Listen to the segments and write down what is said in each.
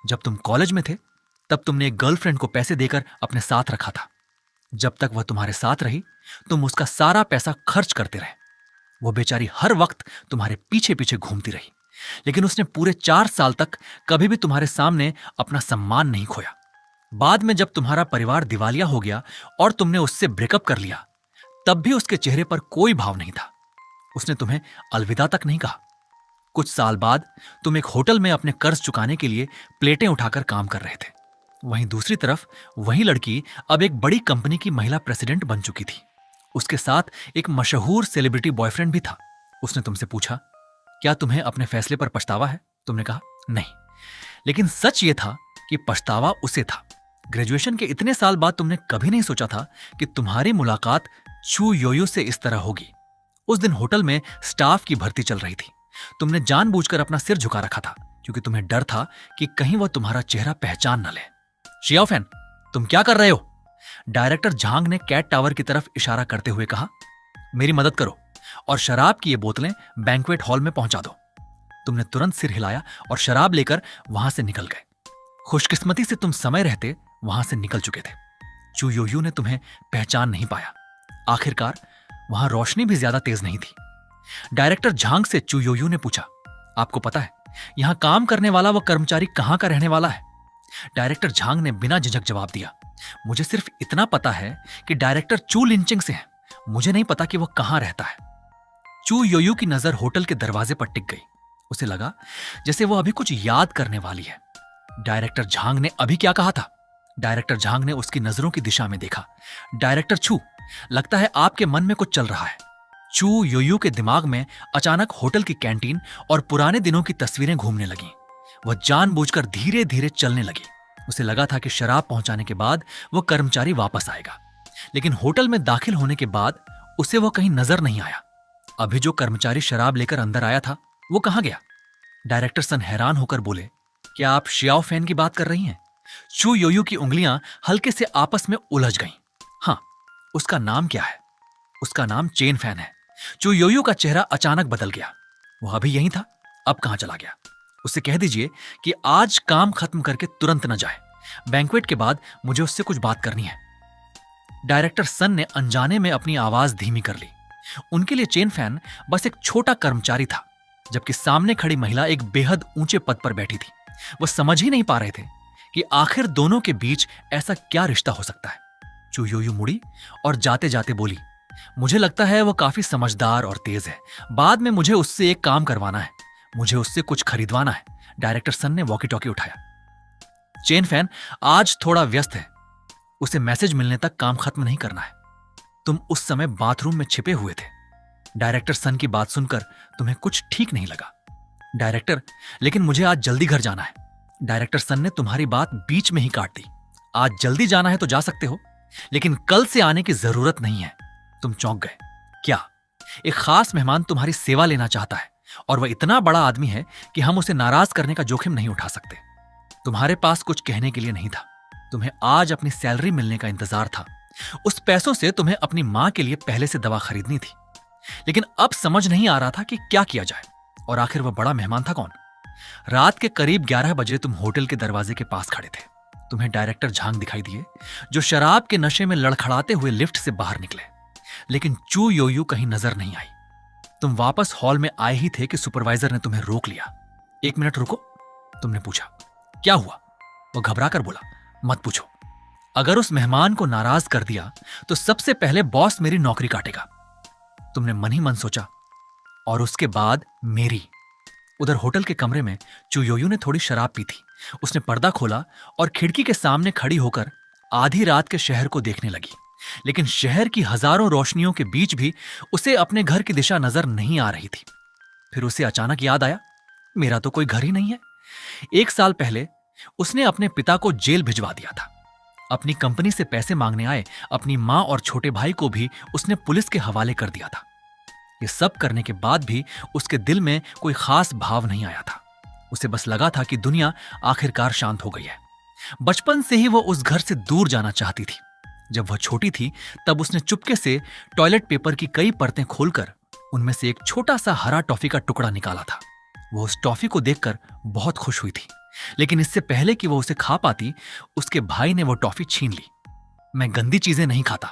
जब तुम कॉलेज में थे तब तुमने एक गर्लफ्रेंड को पैसे देकर अपने साथ रखा था। जब तक वह तुम्हारे साथ रही तुम उसका सारा पैसा खर्च करते रहे। वो बेचारी हर वक्त तुम्हारे पीछे पीछे घूमती रही, लेकिन उसने पूरे 4 साल तक कभी भी तुम्हारे सामने अपना सम्मान नहीं खोया। बाद में जब तुम्हारा परिवार दिवालिया हो गया और तुमने उससे ब्रेकअप कर लिया, तब भी उसके चेहरे पर कोई भाव नहीं था। उसने तुम्हें अलविदा तक नहीं कहा। कुछ साल बाद तुम एक होटल में अपने कर्ज चुकाने के लिए प्लेटें उठाकर काम कर रहे थे। वहीं दूसरी तरफ वही लड़की अब एक बड़ी कंपनी की महिला प्रेसिडेंट बन चुकी थी। उसके साथ एक मशहूर सेलिब्रिटी बॉयफ्रेंड भी था। उसने तुमसे पूछा, क्या तुम्हें अपने फैसले पर पछतावा है? तुमने कहा, नहीं। लेकिन सच ये था कि पछतावा उसे था। ग्रेजुएशन के इतने साल बाद तुमने कभी नहीं सोचा था कि तुम्हारी मुलाकात चू योयू से इस तरह होगी। उस दिन होटल में स्टाफ की भर्ती चल रही थी। तुमने जानबूझकर अपना सिर झुका रखा था क्योंकि तुम्हें डर था कि कहीं वह तुम्हारा चेहरा पहचान न ले। शियाओफैन, तुम क्या कर रहे हो? डायरेक्टर झांग ने कैट टावर की तरफ इशारा करते हुए कहा, मेरी मदद करो और शराब की ये बोतलें बैंक्वेट हॉल में पहुंचा दो। तुमने तुरंत सिर हिलाया और शराब लेकर वहां से निकल गए। खुशकिस्मती से तुम समय रहते वहां से निकल चुके थे। चू योयू ने तुम्हें पहचान नहीं पाया। आखिरकार वहां रोशनी भी ज्यादा तेज नहीं थी। डायरेक्टर झांग से चू योयू ने पूछा, आपको पता है यहां काम करने वाला वह कर्मचारी कहां का रहने वाला है? डायरेक्टर झांग ने बिना झिझक जवाब दिया, मुझे सिर्फ इतना पता है कि डायरेक्टर चू लिंचिंग से है। मुझे नहीं पता कि वह कहां रहता है। चू योयू की नजर होटल के दरवाजे पर टिक गई। उसे लगा जैसे वह अभी कुछ याद करने वाली है। डायरेक्टर झांग ने अभी क्या कहा था? डायरेक्टर झांग ने उसकी नजरों की दिशा में देखा। डायरेक्टर चू, लगता है आपके मन में कुछ चल रहा है। चू योयू के दिमाग में अचानक होटल की कैंटीन और पुराने दिनों की तस्वीरें घूमने लगीं। वह जानबूझकर धीरे धीरे चलने लगी। उसे लगा था कि शराब पहुंचाने के बाद वह कर्मचारी वापस आएगा, लेकिन होटल में दाखिल होने के बाद उसे वह कहीं नजर नहीं आया। अभी जो कर्मचारी शराब लेकर अंदर आया था वो कहां गया? डायरेक्टर सन हैरान होकर बोले, क्या आप शियाओफैन की बात कर रही हैं? चू योयू की उंगलियां हल्के से आपस में उलझ गईं। हाँ, उसका नाम क्या है? उसका नाम चेन फैन है। चू योयू का चेहरा अचानक बदल गया। वह अभी यहीं था, अब कहां चला गया? उससे कह दीजिए कि आज काम खत्म करके तुरंत न जाए। बैंक्वेट के बाद मुझे उससे कुछ बात करनी है। डायरेक्टर सन ने अनजाने में अपनी आवाज धीमी कर ली। उनके लिए चेन फैन बस एक छोटा कर्मचारी था, जबकि सामने खड़ी महिला एक बेहद ऊंचे पद पर बैठी थी। वह समझ ही नहीं पा रहे थे कि आखिर दोनों के बीच ऐसा क्या रिश्ता हो सकता है। चू योयू मुड़ी और जाते जाते बोली, मुझे लगता है वह काफी समझदार और तेज है। बाद में मुझे उससे एक काम करवाना है। मुझे उससे कुछ खरीदवाना है। डायरेक्टर सन ने वॉकी टॉकी उठाया। चेन फैन आज थोड़ा व्यस्त है, उसे मैसेज मिलने तक काम खत्म नहीं करना है। तुम उस समय बाथरूम में छिपे हुए थे। डायरेक्टर सन की बात सुनकर तुम्हें कुछ ठीक नहीं लगा। डायरेक्टर, लेकिन मुझे आज जल्दी घर जाना है। डायरेक्टर सन ने तुम्हारी बात बीच में ही काट दी। आज जल्दी जाना है तो जा सकते हो, लेकिन कल से आने की जरूरत नहीं है। तुम चौंक गए। क्या? एक खास मेहमान तुम्हारी सेवा लेना चाहता है और वह इतना बड़ा आदमी है कि हम उसे नाराज करने का जोखिम नहीं उठा सकते। तुम्हारे पास कुछ कहने के लिए नहीं था। तुम्हें आज अपनी सैलरी मिलने का इंतजार था। उस पैसों से तुम्हें अपनी मां के लिए पहले से दवा खरीदनी थी, लेकिन अब समझ नहीं आ रहा था कि क्या किया जाए। और आखिर वह बड़ा मेहमान था कौन? रात के करीब 11 बजे तुम होटल के दरवाजे के पास खड़े थे। तुम्हें डायरेक्टर झांग दिखाई दिए, जो शराब के नशे में लड़खड़ाते हुए लिफ्ट से बाहर निकले, लेकिन चू योयू कहीं नजर नहीं आई। तुम वापस हॉल में आए ही थे कि सुपरवाइजर ने तुम्हें रोक लिया। 1 मिनट रुको, तुमने पूछा। क्या हुआ? वो घबरा कर बोला, मत पूछो। अगर उस मेहमान को नाराज कर दिया तो सबसे पहले बॉस मेरी नौकरी काटेगा। तुमने मन ही मन सोचा, और उसके बाद मेरी। उधर होटल के कमरे में चू योयू ने थोड़ी शराब पी थी। उसने पर्दा खोला और खिड़की के सामने खड़ी होकर आधी रात के शहर को देखने लगी, लेकिन शहर की हजारों रोशनियों के बीच भी उसे अपने घर की दिशा नजर नहीं आ रही थी। फिर उसे अचानक याद आया, मेरा तो कोई घर ही नहीं है। 1 साल पहले उसने अपने पिता को जेल भिजवा दिया था। अपनी कंपनी से पैसे मांगने आए अपनी मां और छोटे भाई को भी उसने पुलिस के हवाले कर दिया था। ये सब करने के बाद भी उसके दिल में कोई खास भाव नहीं आया था। उसे बस लगा था कि दुनिया आखिरकार शांत हो गई है। बचपन से ही वो उस घर से दूर जाना चाहती थी। जब वह छोटी थी तब उसने चुपके से टॉयलेट पेपर की कई परतें खोलकर उनमें से एक छोटा सा हरा टॉफी का टुकड़ा निकाला था। वो उस टॉफी को देखकर बहुत खुश हुई थी, लेकिन इससे पहले कि वो उसे खा पाती, उसके भाई ने वो टॉफी छीन ली। मैं गंदी चीजें नहीं खाता,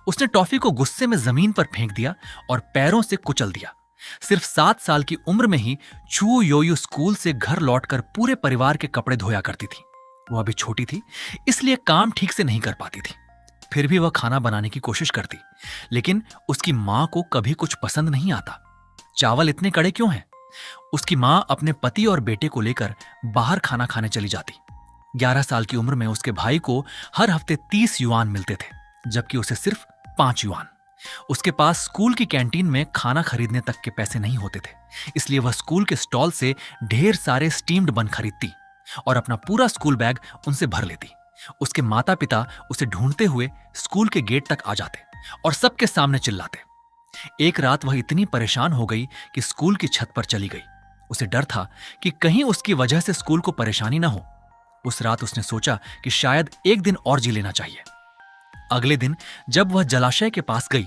उसने टॉफी को गुस्से में जमीन पर फेंक दिया और पैरों से कुचल दिया। सिर्फ 7 साल की उम्र में ही चू योयू स्कूल से घर लौटकर पूरे परिवार के कपड़े धोया करती थी। वो अभी छोटी थी, इसलिए काम ठीक से नहीं कर पाती थी। फिर भी वह खाना बनाने की कोशिश करती, लेकिन उसकी मां को कभी कुछ पसंद नहीं आता। चावल इतने कड़े क्यों हैं? उसकी मां अपने पति और बेटे को लेकर बाहर खाना खाने चली जाती। 11 साल की उम्र में उसके भाई को हर हफ्ते 30 युआन मिलते थे, जबकि उसे सिर्फ 5 युआन। उसके पास स्कूल की कैंटीन में खाना खरीदने तक के पैसे नहीं होते थे, इसलिए वह स्कूल के स्टॉल से ढेर सारे स्टीम्ड बन खरीदती और अपना पूरा स्कूल बैग उनसे भर लेती। उसके माता पिता उसे ढूंढते हुए स्कूल के गेट तक आ जाते और सबके सामने चिल्लाते। एक रात वह इतनी परेशान हो गई कि स्कूल की छत पर चली गई। उसे डर था कि कहीं उसकी वजह से स्कूल को परेशानी ना हो। उस रात उसने सोचा कि शायद एक दिन और जी लेना चाहिए। अगले दिन जब वह जलाशय के पास गई,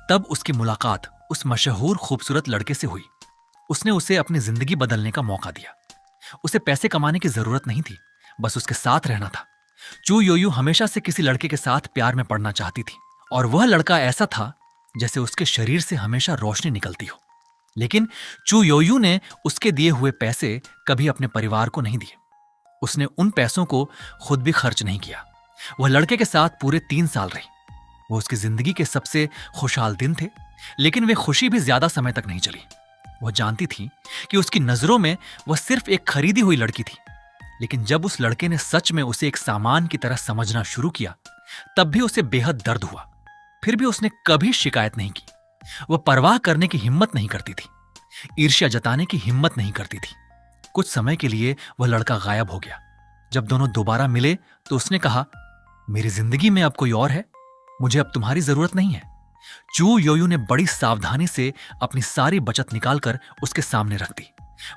तब उसकी मुलाकात उस मशहूर खूबसूरत लड़के से हुई। उसने उसे अपनी जिंदगी बदलने का मौका दिया। उसे पैसे कमाने की जरूरत नहीं थी, बस उसके साथ रहना था। चू योयू हमेशा से किसी लड़के के साथ प्यार में पड़ना चाहती थी, और वह लड़का ऐसा था जैसे उसके शरीर से हमेशा रोशनी निकलती हो। लेकिन चू योयू ने उसके दिए हुए पैसे कभी अपने परिवार को नहीं दिए। उसने उन पैसों को खुद भी खर्च नहीं किया। वह लड़के के साथ पूरे 3 साल रही। वो उसकी जिंदगी के सबसे खुशहाल दिन थे, लेकिन वे खुशी भी ज्यादा समय तक नहीं चली। वह जानती थी कि उसकी नजरों में वह सिर्फ एक खरीदी हुई लड़की थी, लेकिन जब उस लड़के ने सच में उसे एक सामान की तरह समझना शुरू किया, तब भी उसे बेहद दर्द हुआ। फिर भी उसने कभी शिकायत नहीं की। वह परवाह करने की हिम्मत नहीं करती थी, ईर्ष्या जताने की हिम्मत नहीं करती थी। कुछ समय के लिए वह लड़का गायब हो गया। जब दोनों दोबारा मिले तो उसने कहा, मेरी जिंदगी में अब कोई और है, मुझे अब तुम्हारी जरूरत नहीं है। चू योयू ने बड़ी सावधानी से अपनी सारी बचत निकालकर उसके सामने रख दी।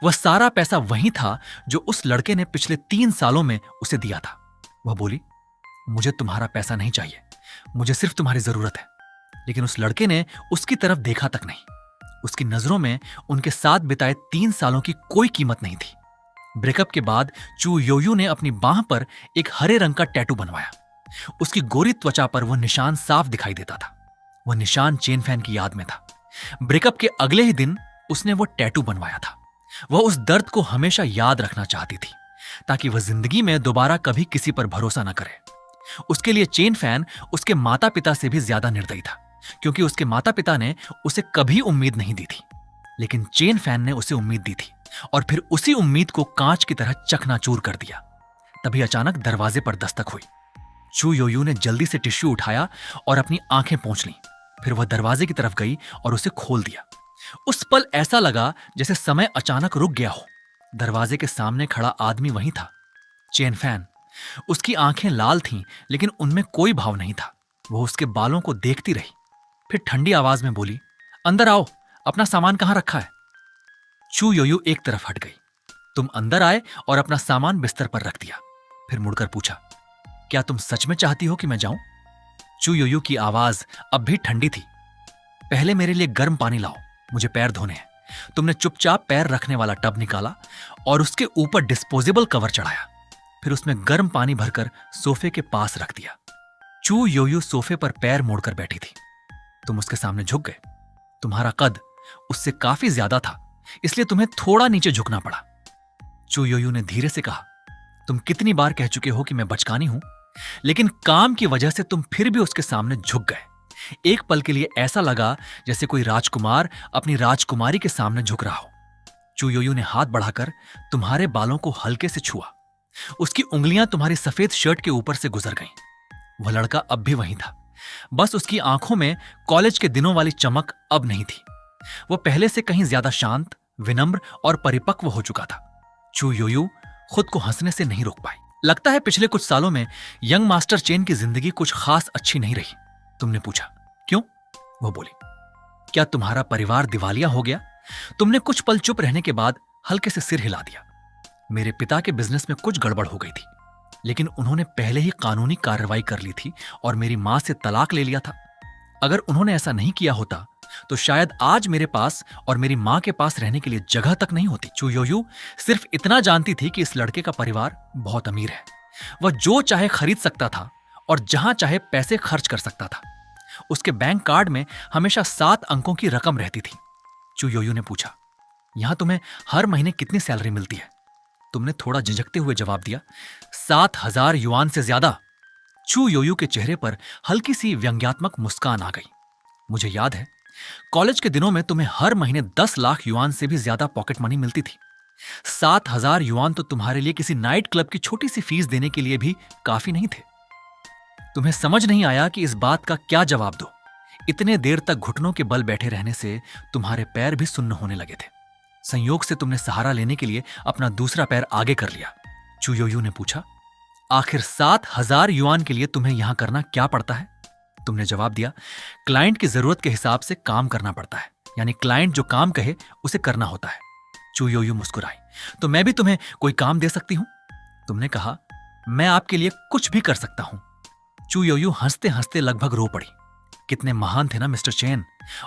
वह सारा पैसा वही था जो उस लड़के ने पिछले 3 सालों में उसे दिया था। वह बोली, मुझे तुम्हारा पैसा नहीं चाहिए, मुझे सिर्फ तुम्हारी जरूरत है। लेकिन उस लड़के ने उसकी तरफ देखा तक नहीं। उसकी नजरों में उनके साथ बिताए 3 सालों की कोई कीमत नहीं थी। ब्रेकअप के बाद चू योयू ने अपनी बांह पर एक हरे रंग का टैटू बनवाया। उसकी गोरी त्वचा पर वह निशान साफ दिखाई देता था। वह निशान चेन फैन की याद में था। ब्रेकअप के अगले ही दिन उसने वो टैटू बनवाया था। वह उस दर्द को हमेशा याद रखना चाहती थी, ताकि वह जिंदगी में दोबारा कभी किसी पर भरोसा न करे। उसके लिए चेन फैन उसके माता पिता से भी ज्यादा निर्दयी था, क्योंकि उसके माता पिता ने उसे कभी उम्मीद नहीं दी थी। लेकिन चेन फैन ने उसे उम्मीद दी थी, और फिर उसी उम्मीद को कांच की तरह चकनाचूर कर दिया। तभी अचानक दरवाजे पर दस्तक हुई। चू योयू ने जल्दी से टिश्यू उठाया और अपनी आंखें पोंछ लीं। फिर वह दरवाजे की तरफ गई और उसे खोल दिया। उस पल ऐसा लगा जैसे समय अचानक रुक गया हो। दरवाजे के सामने खड़ा आदमी वही था, चेन फैन। उसकी आंखें लाल थीं, लेकिन उनमें कोई भाव नहीं था। वह उसके बालों को देखती रही, फिर ठंडी आवाज में बोली, अंदर आओ, अपना सामान कहां रखा है? चू योयू एक तरफ हट गई। तुम अंदर आए और अपना सामान बिस्तर पर रख दिया। फिर मुड़कर पूछा, क्या तुम सच में चाहती हो कि मैं जाऊं? चू योयू की आवाज अब भी ठंडी थी। पहले मेरे लिए गर्म पानी लाओ, मुझे पैर धोने हैं। तुमने चुपचाप पैर रखने वाला टब निकाला और उसके ऊपर डिस्पोजेबल कवर चढ़ाया। फिर उसमें गर्म पानी भरकर सोफे के पास रख दिया। चू योयू सोफे पर पैर मोड़कर बैठी थी। तुम उसके सामने झुक गए। तुम्हारा कद उससे काफी ज्यादा था, इसलिए तुम्हें थोड़ा नीचे झुकना पड़ा। चू योयू ने धीरे से कहा, तुम कितनी बार कह चुके हो कि मैं बचकानी हूं, लेकिन काम की वजह से तुम फिर भी उसके सामने झुक गए। एक पल के लिए ऐसा लगा जैसे कोई राजकुमार अपनी राजकुमारी के सामने झुक रहा हो। चू योयू ने हाथ बढ़ाकर तुम्हारे बालों को हल्के से छुआ। उसकी उंगलियां तुम्हारी सफेद शर्ट के ऊपर से गुजर गईं। वह लड़का अब भी वहीं था, बस उसकी आंखों में कॉलेज के दिनों वाली चमक अब नहीं थी। वो पहले से कहीं ज्यादा शांत, विनम्र और परिपक्व हो चुका था। चू योयू खुद को हंसने से नहीं रोक पाई। लगता है पिछले कुछ सालों में यंग मास्टर चेन की जिंदगी कुछ खास अच्छी नहीं रही। तुमने पूछा, क्यों? वो बोली, क्या तुम्हारा परिवार दिवालिया हो गया? तुमने कुछ पल चुप रहने के बाद हल्के से सिर हिला दिया। मेरे पिता के बिजनेस में कुछ गड़बड़ हो गई थी, लेकिन उन्होंने पहले ही कानूनी कार्रवाई कर ली थी और मेरी मां से तलाक ले लिया था। अगर उन्होंने ऐसा नहीं किया होता तो शायद आज मेरे पास और मेरी माँ के पास रहने के लिए जगह तक नहीं होती। चू योयू सिर्फ इतना जानती थी कि इस लड़के का परिवार बहुत अमीर है। वह जो चाहे खरीद सकता था और जहां चाहे पैसे खर्च कर सकता था। उसके बैंक कार्ड में हमेशा 7 अंकों की रकम रहती थी। चू योयू ने पूछा, यहां तुम्हें हर महीने कितनी सैलरी मिलती है? तुमने थोड़ा झिझकते हुए जवाब दिया, 7,000 युआन से ज्यादा। चू योयू के चेहरे पर हल्की सी व्यंग्यात्मक मुस्कान आ गई। मुझे याद है, कॉलेज के दिनों में तुम्हें हर महीने 10 लाख युआन से भी ज्यादा पॉकेट मनी मिलती थी। 7,000 युआन तो तुम्हारे लिए किसी नाइट क्लब की छोटी सी फीस देने के लिए भी काफी नहीं थे। तुम्हें समझ नहीं आया कि इस बात का क्या जवाब दो। इतने देर तक घुटनों के बल बैठे रहने से तुम्हारे पैर भी सुन्न होने लगे थे। संयोग से तुमने सहारा लेने के लिए अपना दूसरा पैर आगे कर लिया। चू योयू ने पूछा, आखिर 7,000 युआन के लिए तुम्हें यहां करना क्या पड़ता है? तुमने जवाब दिया, क्लाइंट की जरूरत के हिसाब से काम करना पड़ता है, यानी क्लाइंट जो काम कहे उसे करना होता है। चू योयू मुस्कुराई, तो मैं भी तुम्हें कोई काम दे सकती हूं? तुमने कहा, मैं आपके लिए कुछ भी कर सकता हूं। चू योयू हंसते हंसते लगभग रो पड़ी। कितने महान थे ना मिस्टर चेन,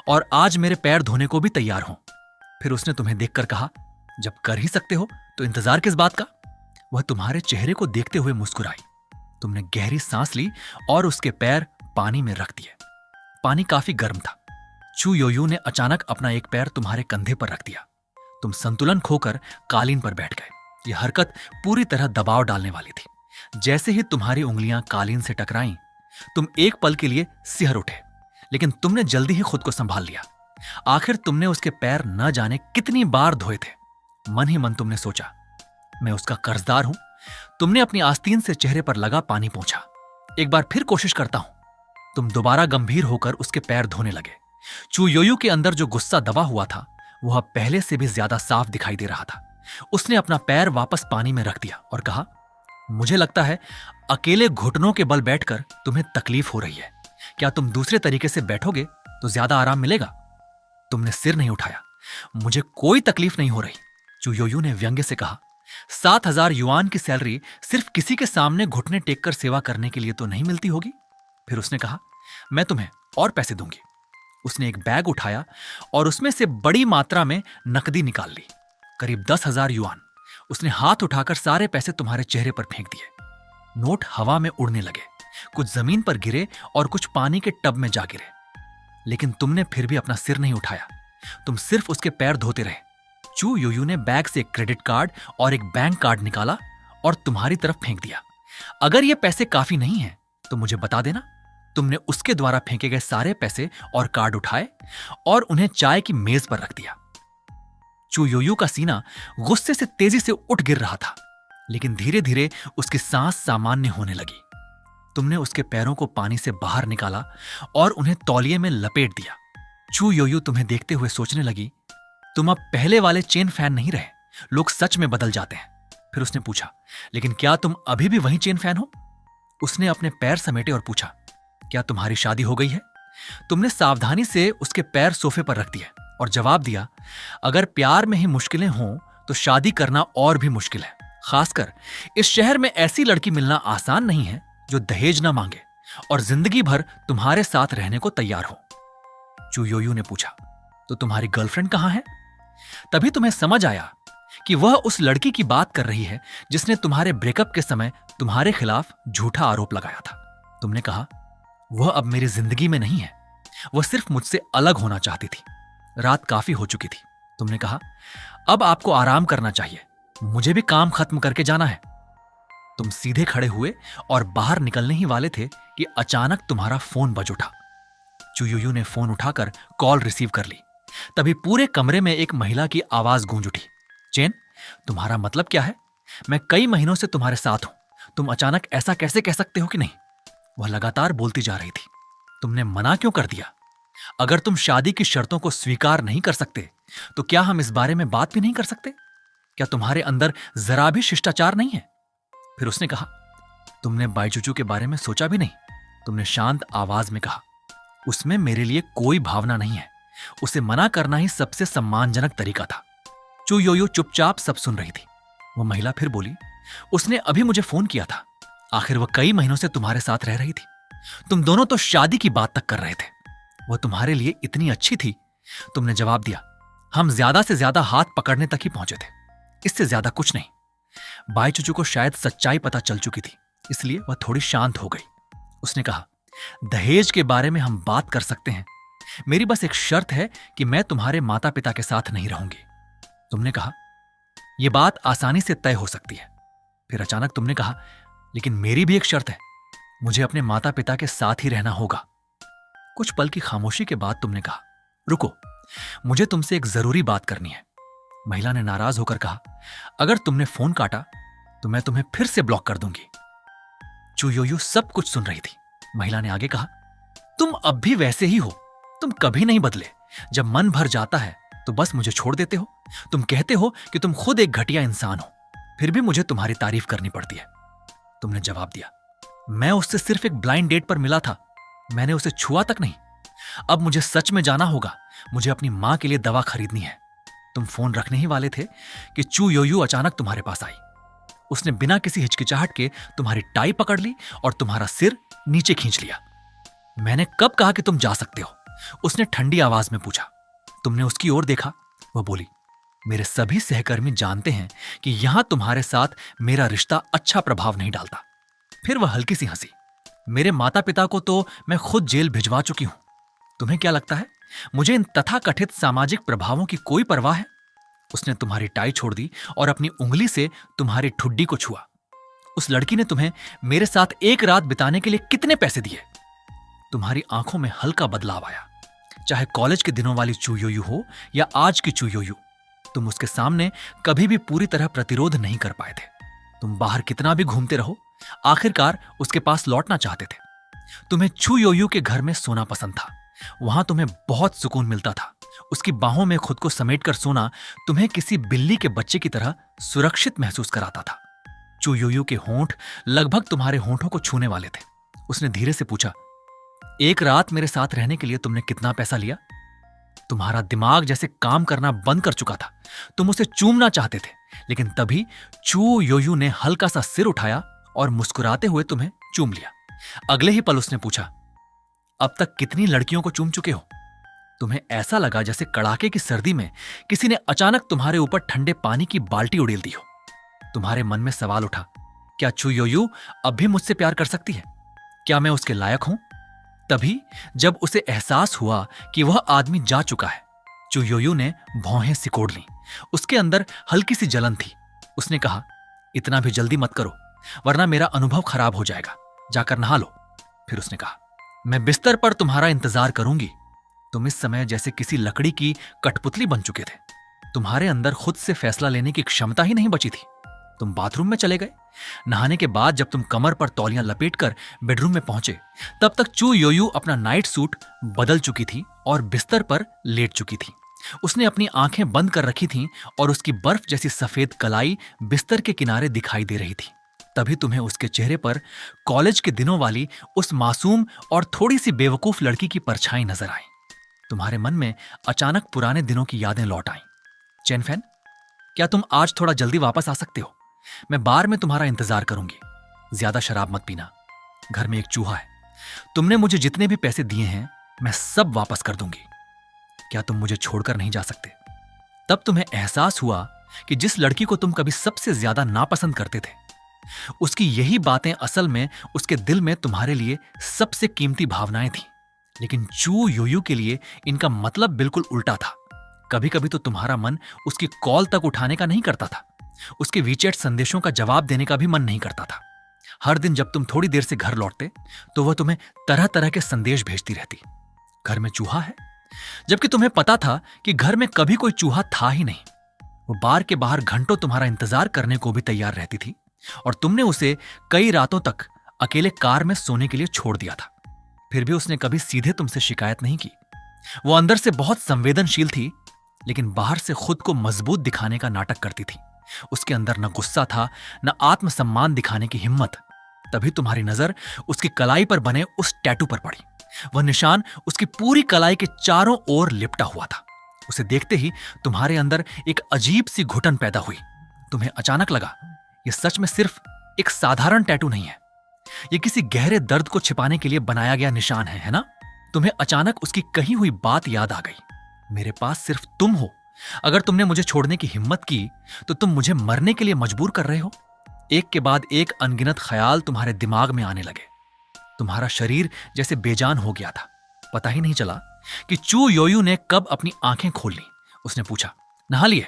और आज मेरे पैर धोने को भी तैयार हों। फिर उसने तुम्हें देखकर कहा, जब कर ही सकते हो तो इंतजार किस बात का? वह तुम्हारे चेहरे को देखते हुए मुस्कुराई। तुमने गहरी सांस ली और उसके पैर पानी में रख दिए। पानी काफी गर्म था। चू योयू ने अचानक अपना एक पैर तुम्हारे कंधे पर रख दिया। तुम संतुलन खोकर कालीन पर बैठ गए। यह हरकत पूरी तरह दबाव डालने वाली थी। जैसे ही तुम्हारी उंगलियां कालीन से टकराईं, तुम एक पल के लिए सिहर उठे, लेकिन तुमने जल्दी ही खुद को संभाल लिया। आखिर तुमने उसके पैर न जाने कितनी बार धोए थे। मन ही मन तुमने सोचा, मैं उसका कर्जदार हूं। तुमने अपनी आस्तीन से चेहरे पर लगा पानी पोंछा। एक बार फिर कोशिश करता हूं। तुम दोबारा गंभीर होकर उसके पैर धोने लगे। चू योयू के अंदर जो गुस्सा दबा हुआ था, वह पहले से भी ज्यादा साफ दिखाई दे रहा था। उसने अपना पैर वापस पानी में रख दिया और कहा, मुझे लगता है अकेले घुटनों के बल बैठकर तुम्हें तकलीफ हो रही है। क्या तुम दूसरे तरीके से बैठोगे तो ज्यादा आराम मिलेगा? तुमने सिर नहीं उठाया। मुझे कोई तकलीफ नहीं हो रही, चू योयू ने व्यंग्य से कहा। 7,000 युआन की सैलरी सिर्फ किसी के सामने घुटने टेककर सेवा करने के लिए तो नहीं मिलती होगी। फिर उसने कहा, मैं तुम्हें और पैसे दूंगी। उसने एक बैग उठाया और उसमें से बड़ी मात्रा में नकदी निकाल ली, करीब 10,000 युआन। उसने हाथ उठाकर सारे पैसे तुम्हारे चेहरे पर फेंक दिए। नोट हवा में उड़ने लगे, कुछ जमीन पर गिरे और कुछ पानी के टब में जा गिरे। लेकिन तुमने फिर भी अपना सिर नहीं उठाया। तुम सिर्फ उसके पैर धोते रहे। चू योयू ने बैग से एक क्रेडिट कार्ड और एक बैंक कार्ड निकाला और तुम्हारी तरफ फेंक दिया। अगर ये पैसे काफी नहीं हैं तो मुझे बता देना। तुमने उसके द्वारा फेंके गए सारे पैसे और कार्ड उठाए और उन्हें चाय की मेज पर रख दिया। चू योयू का सीना गुस्से से तेजी से उठ गिर रहा था, लेकिन धीरे धीरे उसकी सांस सामान्य होने लगी। तुमने उसके पैरों को पानी से बाहर निकाला और उन्हें तौलिए में लपेट दिया। चू योयू तुम्हें देखते हुए सोचने लगी, तुम अब पहले वाले चेन फैन नहीं रहे, लोग सच में बदल जाते हैं। फिर उसने पूछा, लेकिन क्या तुम अभी भी वही चेन फैन हो? उसने अपने पैर समेटे और पूछा, क्या तुम्हारी शादी हो गई है? तुमने सावधानी से उसके पैर सोफे पर रख दिए और जवाब दिया, अगर प्यार में ही मुश्किलें हों तो शादी करना और भी मुश्किल है। खासकर इस शहर में ऐसी लड़की मिलना आसान नहीं है जो दहेज ना मांगे और जिंदगी भर तुम्हारे साथ रहने को तैयार हो। चू योयू ने पूछा, तो तुम्हारी गर्लफ्रेंड कहां है? तभी तुम्हें समझ आया कि वह उस लड़की की बात कर रही है जिसने तुम्हारे ब्रेकअप के समय तुम्हारे खिलाफ झूठा आरोप लगाया था। तुमने कहा, वह अब मेरी जिंदगी में नहीं है, वह सिर्फ मुझसे अलग होना चाहती थी। रात काफी हो चुकी थी। तुमने कहा, अब आपको आराम करना चाहिए, मुझे भी काम खत्म करके जाना है। तुम सीधे खड़े हुए और बाहर निकलने ही वाले थे कि अचानक तुम्हारा फोन बज उठा। चू योयू ने फोन उठाकर कॉल रिसीव कर ली। तभी पूरे कमरे में एक महिला की आवाज गूंज उठी, चेन, तुम्हारा मतलब क्या है? मैं कई महीनों से तुम्हारे साथ हूं, तुम अचानक ऐसा कैसे कह सकते हो कि नहीं? वह लगातार बोलती जा रही थी। तुमने मना क्यों कर दिया? अगर तुम शादी की शर्तों को स्वीकार नहीं कर सकते तो क्या हम इस बारे में बात भी नहीं कर सकते? क्या तुम्हारे अंदर जरा भी शिष्टाचार नहीं है? फिर उसने कहा, तुमने बाईचूचू के बारे में सोचा भी नहीं? तुमने शांत आवाज में कहा, उसमें मेरे लिए कोई भावना नहीं है, उसे मना करना ही सबसे सम्मानजनक तरीका था। चू योयू चुपचाप सब सुन रही थी। वह महिला फिर बोली, उसने अभी मुझे फोन किया था, आखिर वह कई महीनों से तुम्हारे साथ रह रही थी, तुम दोनों तो शादी की बात तक कर रहे थे। वह तुम्हारे लिए इतनी अच्छी थी। तुमने जवाब दिया, हम ज्यादा से ज्यादा हाथ पकड़ने तक ही पहुंचे थे, इससे ज्यादा कुछ नहीं। बाई चुचू को शायद सच्चाई पता चल चुकी थी, इसलिए वह थोड़ी शांत हो गई। उसने कहा, दहेज के बारे में हम बात कर सकते हैं, मेरी बस एक शर्त है कि मैं तुम्हारे माता पिता के साथ नहीं रहूंगी। तुमने कहा, यह बात आसानी से तय हो सकती है। फिर अचानक तुमने कहा, लेकिन मेरी भी एक शर्त है, मुझे अपने माता पिता के साथ ही रहना होगा। कुछ पल की खामोशी के बाद तुमने कहा, रुको, मुझे तुमसे एक जरूरी बात करनी है। महिला ने नाराज होकर कहा, अगर तुमने फोन काटा तो मैं तुम्हें फिर से ब्लॉक कर दूंगी। चू योयू सब कुछ सुन रही थी। महिला ने आगे कहा, तुम अब भी वैसे ही हो, तुम कभी नहीं बदले। जब मन भर जाता है तो बस मुझे छोड़ देते हो। तुम कहते हो कि तुम खुद एक घटिया इंसान हो, फिर भी मुझे तुम्हारी तारीफ करनी पड़ती है। तुमने जवाब दिया, मैं उससे सिर्फ एक ब्लाइंड डेट पर मिला था, मैंने उसे छुआ तक नहीं। अब मुझे सच में जाना होगा, मुझे अपनी मां के लिए दवा खरीदनी है। तुम फोन रखने ही वाले थे कि चू योयू अचानक तुम्हारे पास आई। उसने बिना किसी हिचकिचाहट के तुम्हारी टाई पकड़ ली और तुम्हारा सिर नीचे खींच लिया। मैंने कब कहा कि तुम जा सकते हो? उसने ठंडी आवाज में पूछा। तुमने उसकी ओर देखा। वह बोली, मेरे सभी सहकर्मी जानते हैं कि यहां तुम्हारे साथ मेरा रिश्ता अच्छा प्रभाव नहीं डालता। फिर वह हल्की सी हंसी। मेरे माता पिता को तो मैं खुद जेल भिजवा चुकी हूं। तुम्हें क्या लगता है मुझे इन तथाकथित सामाजिक प्रभावों की कोई परवाह है? उसने तुम्हारी टाई छोड़ दी और अपनी उंगली से तुम्हारी ठुड्डी को छुआ। उस लड़की ने तुम्हें मेरे साथ एक रात बिताने के लिए कितने पैसे दिए? तुम्हारी आंखों में हल्का बदलाव आया। चाहे कॉलेज के दिनों वाली चू योयू हो या आज की चू योयू, तुम उसके सामने कभी भी पूरी तरह प्रतिरोध नहीं कर पाए थे। तुम बाहर कितना भी घूमते रहो, आखिरकार उसके पास लौटना चाहते थे। तुम्हें चू योयू के घर में सोना पसंद था, वहां तुम्हें बहुत सुकून मिलता था। उसकी बाहों में खुद को समेटकर सोना तुम्हें किसी बिल्ली के बच्चे की तरह सुरक्षित महसूस कराता था। चू योयू के होंठ लगभग तुम्हारे होंठों को छूने वाले थे। उसने धीरे से पूछा, एक रात मेरे साथ रहने के लिए तुमने कितना पैसा लिया? तुम्हारा दिमाग जैसे काम करना बंद कर चुका था। तुम उसे चूमना चाहते थे, लेकिन तभी चू योयू ने हल्का सा सिर उठाया और मुस्कुराते हुए तुम्हें चूम लिया। अगले ही पल उसने पूछा, अब तक कितनी लड़कियों को चूम चुके हो? तुम्हें ऐसा लगा जैसे कड़ाके की सर्दी में किसी ने अचानक तुम्हारे ऊपर ठंडे पानी की बाल्टी उड़ेल दी हो। तुम्हारे मन में सवाल उठा, क्या चू योयू अब भी मुझसे प्यार कर सकती है? क्या मैं उसके लायक हूं? तभी जब उसे एहसास हुआ कि वह आदमी जा चुका है, चू योयू ने भौहें सिकोड़ लीं। उसके अंदर हल्की सी जलन थी। उसने कहा, इतना भी जल्दी मत करो, वरना मेरा अनुभव खराब हो जाएगा। जाकर नहा लो। फिर उसने कहा, मैं बिस्तर पर तुम्हारा इंतजार करूंगी। तुम इस समय जैसे किसी लकड़ी की कठपुतली बन चुके थे। तुम्हारे अंदर खुद से फैसला लेने की क्षमता ही नहीं बची थी। तुम बाथरूम में चले गए। नहाने के बाद जब तुम कमर पर तौलियां लपेटकर बेडरूम में पहुंचे, तब तक चू योयू अपना नाइट सूट बदल चुकी थी और बिस्तर पर लेट चुकी थी। उसने अपनी आंखें बंद कर रखी थीं और उसकी बर्फ जैसी सफेद कलाई बिस्तर के किनारे दिखाई दे रही थी। तभी तुम्हें उसके चेहरे पर कॉलेज के दिनों वाली उस मासूम और थोड़ी सी बेवकूफ लड़की की परछाई नजर आई। तुम्हारे मन में अचानक पुराने दिनों की यादें लौट आईं। चैनफैन, क्या तुम आज थोड़ा जल्दी वापस आ सकते हो? मैं बार में तुम्हारा इंतजार करूंगी। ज्यादा शराब मत पीना। घर में एक चूहा है। तुमने मुझे जितने भी पैसे दिए हैं मैं सब वापस कर दूंगी। क्या तुम मुझे छोड़कर नहीं जा सकते? तब तुम्हें एहसास हुआ कि जिस लड़की को तुम कभी सबसे ज्यादा नापसंद करते थे, उसकी यही बातें असल में उसके दिल में तुम्हारे लिए सबसे कीमती भावनाएं थीं। लेकिन चू योयू के लिए इनका मतलब बिल्कुल उल्टा था। कभी कभी तो तुम्हारा मन उसकी कॉल तक उठाने का नहीं करता था। उसके वीचैट संदेशों का जवाब देने का भी मन नहीं करता था। हर दिन जब तुम थोड़ी देर से घर लौटते तो वह तुम्हें तरह तरह के संदेश भेजती रहती। घर में चूहा है, जबकि तुम्हें पता था कि घर में कभी कोई चूहा था ही नहीं। वो बार के बाहर घंटों तुम्हारा इंतजार करने को भी तैयार रहती थी और तुमने उसे कई रातों तक अकेले कार में सोने के लिए छोड़ दिया था। फिर भी उसने कभी सीधे तुमसे शिकायत नहीं की। वो अंदर से बहुत संवेदनशील थी, लेकिन बाहर से खुद को मजबूत दिखाने का नाटक करती थी। उसके अंदर न गुस्सा था, न आत्मसम्मान दिखाने की हिम्मत। तभी तुम्हारी नजर उसकी कलाई पर बने उस टैटू पर पड़ी। वह निशान उसकी पूरी कलाई के चारों ओर लिपटा हुआ था। उसे देखते ही तुम्हारे अंदर एक अजीब सी घुटन पैदा हुई। तुम्हें अचानक लगा, यह सच में सिर्फ एक साधारण टैटू नहीं है, यह किसी गहरे दर्द को छिपाने के लिए बनाया गया निशान है ना? तुम्हें अचानक उसकी कही हुई बात याद आ गई। मेरे पास सिर्फ तुम हो। अगर तुमने मुझे छोड़ने की हिम्मत की तो तुम मुझे मरने के लिए मजबूर कर रहे हो। एक के बाद एक अनगिनत ख्याल तुम्हारे दिमाग में आने लगे। तुम्हारा शरीर जैसे बेजान हो गया था। पता ही नहीं चला कि चू योयू ने कब अपनी आंखें खोल ली। उसने पूछा, नहा लिए?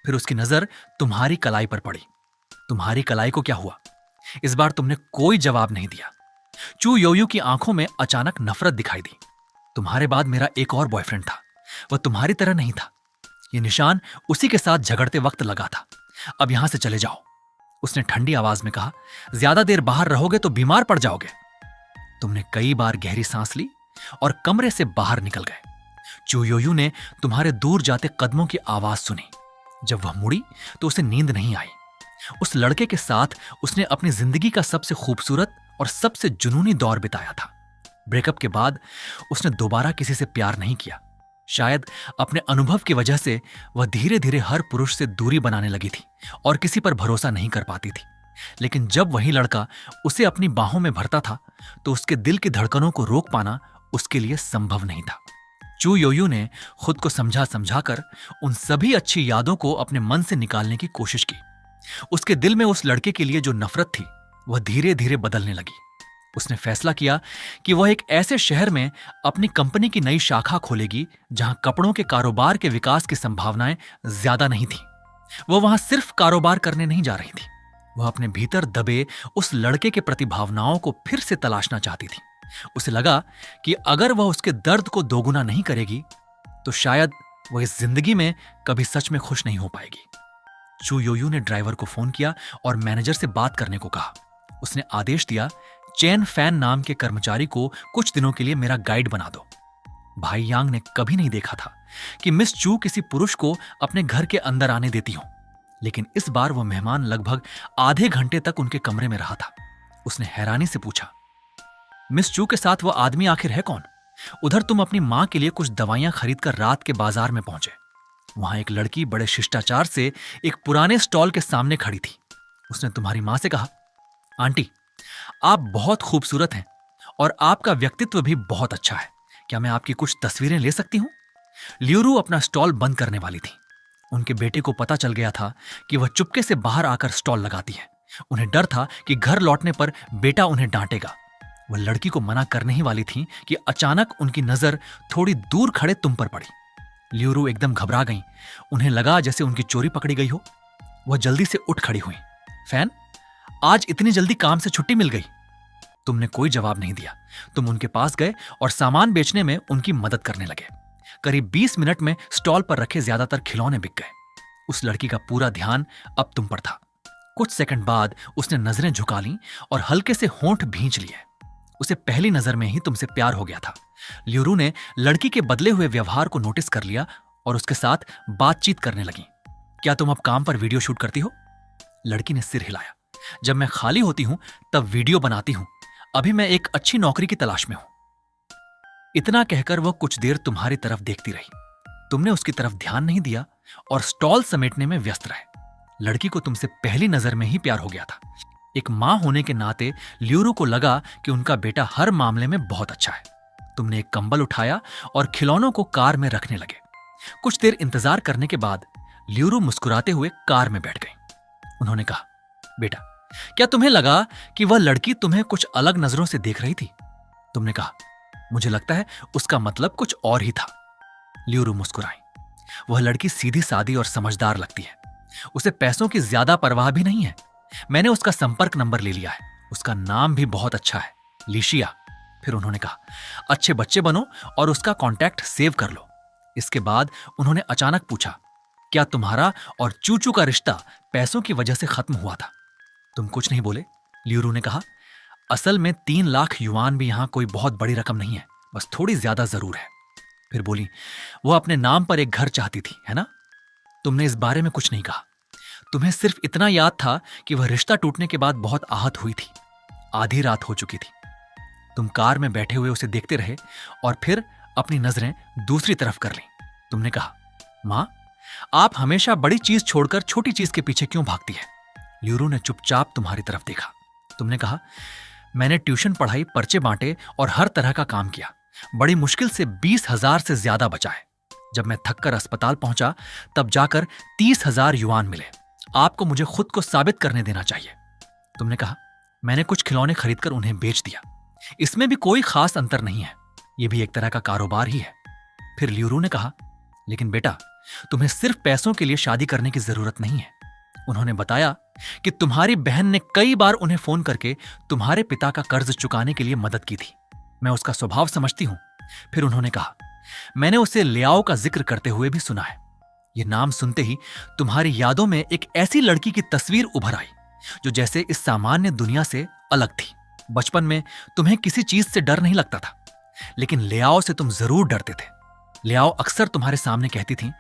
फिर उसकी नजर तुम्हारी कलाई पर पड़ी। तुम्हारी कलाई को क्या हुआ? इस बार तुमने कोई जवाब नहीं दिया। चू योयू की आंखों में अचानक नफरत दिखाई दी। तुम्हारे बाद मेरा एक और बॉयफ्रेंड था। वह तुम्हारी तरह नहीं था। यह निशान उसी के साथ झगड़ते वक्त लगा था। अब यहां से चले जाओ। उसने ठंडी आवाज में कहा, ज्यादा देर बाहर रहोगे तो बीमार पड़ जाओगे। तुमने कई बार गहरी सांस ली और कमरे से बाहर निकल गए। चू योयू ने तुम्हारे दूर जाते कदमों की आवाज सुनी। जब वह मुड़ी तो उसे नींद नहीं आई। उस लड़के के साथ उसने अपनी जिंदगी का सबसे खूबसूरत और सबसे जुनूनी दौर बिताया था। ब्रेकअप के बाद उसने दोबारा किसी से प्यार नहीं किया। शायद अपने अनुभव की वजह से वह धीरे धीरे हर पुरुष से दूरी बनाने लगी थी और किसी पर भरोसा नहीं कर पाती थी। लेकिन जब वही लड़का उसे अपनी बाहों में भरता था तो उसके दिल की धड़कनों को रोक पाना उसके लिए संभव नहीं था। चू योयू ने खुद को समझा समझाकर उन सभी अच्छी यादों को अपने मन से निकालने की कोशिश की। उसके दिल में उस लड़के के लिए जो नफरत थी वह धीरे धीरे बदलने लगी। उसने फैसला किया कि वह एक ऐसे शहर में अपनी कंपनी की नई शाखा खोलेगी जहां कपड़ों के कारोबार के विकास की संभावनाएं ज्यादा नहीं थी। वह वहां सिर्फ कारोबार करने नहीं जा रही थी। वह अपने भीतर दबे उस लड़के के प्रति भावनाओं को फिर से तलाशना चाहती थी। उसे लगा कि अगर वह उसके दर्द को दोगुना नहीं करेगी तो शायद वह इस जिंदगी में कभी सच में खुश नहीं हो पाएगी। चू योयू ने ड्राइवर को फोन किया और मैनेजर से बात करने को कहा। उसने आदेश दिया, चेन फैन नाम के कर्मचारी को कुछ दिनों के लिए मेरा गाइड बना दो। भाई यांग ने कभी नहीं देखा था कि मिस चू किसी पुरुष को अपने घर के अंदर आने देती हो, लेकिन इस बार वह मेहमान लगभग आधे घंटे तक उनके कमरे में रहा था। उसने हैरानी से पूछा, मिस चू के साथ वह आदमी आखिर है कौन? उधर तुम अपनी मां के लिए कुछ दवाइयां खरीदकर रात के बाजार में पहुंचे। वहां एक लड़की बड़े शिष्टाचार से एक पुराने स्टॉल के सामने खड़ी थी। उसने तुम्हारी मां से कहा, आंटी, आप बहुत खूबसूरत हैं और आपका व्यक्तित्व भी बहुत अच्छा है। क्या मैं आपकी कुछ तस्वीरें ले सकती हूं? ल्यूरू अपना स्टॉल बंद करने वाली थी। उनके बेटे को पता चल गया था कि वह चुपके से बाहर आकर स्टॉल लगाती है। उन्हें डर था कि घर लौटने पर बेटा उन्हें डांटेगा। वह लड़की को मना करने ही वाली थी कि अचानक उनकी नजर थोड़ी दूर खड़े तुम पर पड़ी। ल्यूरू एकदम घबरा गईं। उन्हें लगा जैसे उनकी चोरी पकड़ी गई हो। वह जल्दी से उठ खड़ी हुई। फैन, आज इतनी जल्दी काम से छुट्टी मिल गई? तुमने कोई जवाब नहीं दिया। तुम उनके पास गए और सामान बेचने में उनकी मदद करने लगे। करीब 20 मिनट में स्टॉल पर रखे ज्यादातर खिलौने बिक गए। उस लड़की का पूरा ध्यान अब तुम पर था। कुछ सेकंड बाद उसने नजरें झुका लीं और हल्के से होंठ भींच लिए। उसे पहली नजर में ही तुमसे प्यार हो गया था। ल्यूरू ने लड़की के बदले हुए व्यवहार को नोटिस कर लिया और उसके साथ बातचीत करने लगी। क्या तुम अब काम पर वीडियो शूट करती हो? लड़की ने सिर हिलाया। जब मैं खाली होती हूं तब वीडियो बनाती हूं। अभी मैं एक अच्छी नौकरी की तलाश में हूं। इतना कहकर वह कुछ देर तुम्हारी तरफ देखती रही। तुमने उसकी तरफ ध्यान नहीं दिया और स्टॉल समेटने में व्यस्त रहे। लड़की को तुमसे पहली नजर में ही प्यार हो गया था। एक मां होने के नाते ल्यूरू को लगा कि उनका बेटा हर मामले में बहुत अच्छा है। तुमने एक कंबल उठाया और खिलौनों को कार में रखने लगे। कुछ देर इंतजार करने के बाद ल्यूरू मुस्कुराते हुए कार में बैठ गई। उन्होंने कहा, बेटा, क्या तुम्हें लगा कि वह लड़की तुम्हें कुछ अलग नजरों से देख रही थी? तुमने कहा, मुझे लगता है उसका मतलब कुछ और ही था। ल्यूरू मुस्कुराई। वह लड़की सीधी सादी और समझदार लगती है। उसे पैसों की ज्यादा परवाह भी नहीं है। मैंने उसका संपर्क नंबर ले लिया है। उसका नाम भी बहुत अच्छा है, लिशिया। फिर उन्होंने कहा, अच्छे बच्चे बनो और उसका कांटेक्ट सेव कर लो। इसके बाद उन्होंने अचानक पूछा, क्या तुम्हारा और चूचू का रिश्ता पैसों की वजह से खत्म हुआ था? तुम कुछ नहीं बोले। ल्यूरू ने कहा, असल में 3 लाख युआन भी यहां कोई बहुत बड़ी रकम नहीं है, बस थोड़ी ज्यादा जरूर है। फिर बोली, वो अपने नाम पर एक घर चाहती थी, है ना? तुमने इस बारे में कुछ नहीं कहा। तुम्हें सिर्फ इतना याद था कि वह रिश्ता टूटने के बाद बहुत आहत हुई थी। आधी रात हो चुकी थी। तुम कार में बैठे हुए उसे देखते रहे और फिर अपनी नजरें दूसरी तरफ कर लीं। तुमने कहा, मां, आप हमेशा बड़ी चीज छोड़कर छोटी चीज के पीछे क्यों भागती है? ल्यूरू ने चुपचाप तुम्हारी तरफ देखा। तुमने कहा, मैंने ट्यूशन पढ़ाई, पर्चे बांटे और हर तरह का काम किया, बड़ी मुश्किल से 20,000 से ज्यादा बचाए। जब मैं थककर अस्पताल पहुंचा तब जाकर 30,000 युआन मिले। आपको मुझे खुद को साबित करने देना चाहिए। तुमने कहा। मैंने कुछ खिलौने खरीदकर उन्हें बेच दिया। इसमें भी कोई खास अंतर नहीं है, यह भी एक तरह का कारोबार ही है। फिर ल्यूरू ने कहा, लेकिन बेटा, तुम्हें सिर्फ पैसों के लिए शादी करने की जरूरत नहीं है। उन्होंने बताया कि तुम्हारी बहन ने कई बार उन्हें फोन करके तुम्हारे पिता का कर्ज चुकाने के लिए मदद की थी। मैं उसका स्वभाव समझती हूं। फिर उन्होंने कहा, मैंने उसे लियाओ का जिक्र करते हुए भी सुना है। यह नाम सुनते ही तुम्हारी यादों में एक ऐसी लड़की की तस्वीर उभर आई जो जैसे इस सामान्य दुनिया से अलग थी। बचपन में तुम्हें किसी चीज से डर नहीं लगता था, लेकिन लियाओ से तुम जरूर डरते थे। लियाओ अक्सर तुम्हारे सामने कहती थी,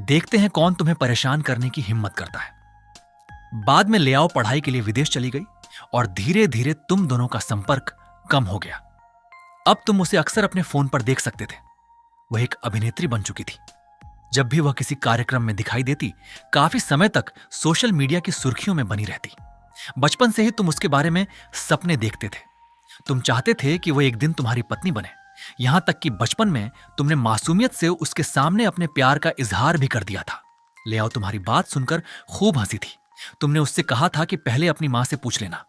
देखते हैं कौन तुम्हें परेशान करने की हिम्मत करता है। बाद में लियाओ पढ़ाई के लिए विदेश चली गई और धीरे धीरे तुम दोनों का संपर्क कम हो गया। अब तुम उसे अक्सर अपने फोन पर देख सकते थे। वह एक अभिनेत्री बन चुकी थी। जब भी वह किसी कार्यक्रम में दिखाई देती, काफी समय तक सोशल मीडिया की सुर्खियों में बनी रहती। बचपन से ही तुम उसके बारे में सपने देखते थे। तुम चाहते थे कि वह एक दिन तुम्हारी पत्नी बने। यहां तक कि बचपन में तुमने मासूमियत से उसके सामने अपने प्यार का इजहार भी कर दिया था। लियाओ तुम्हारी बात सुनकर खूब हंसी थी। तुमने उससे कहा था कि पहले अपनी मां से पूछ लेना।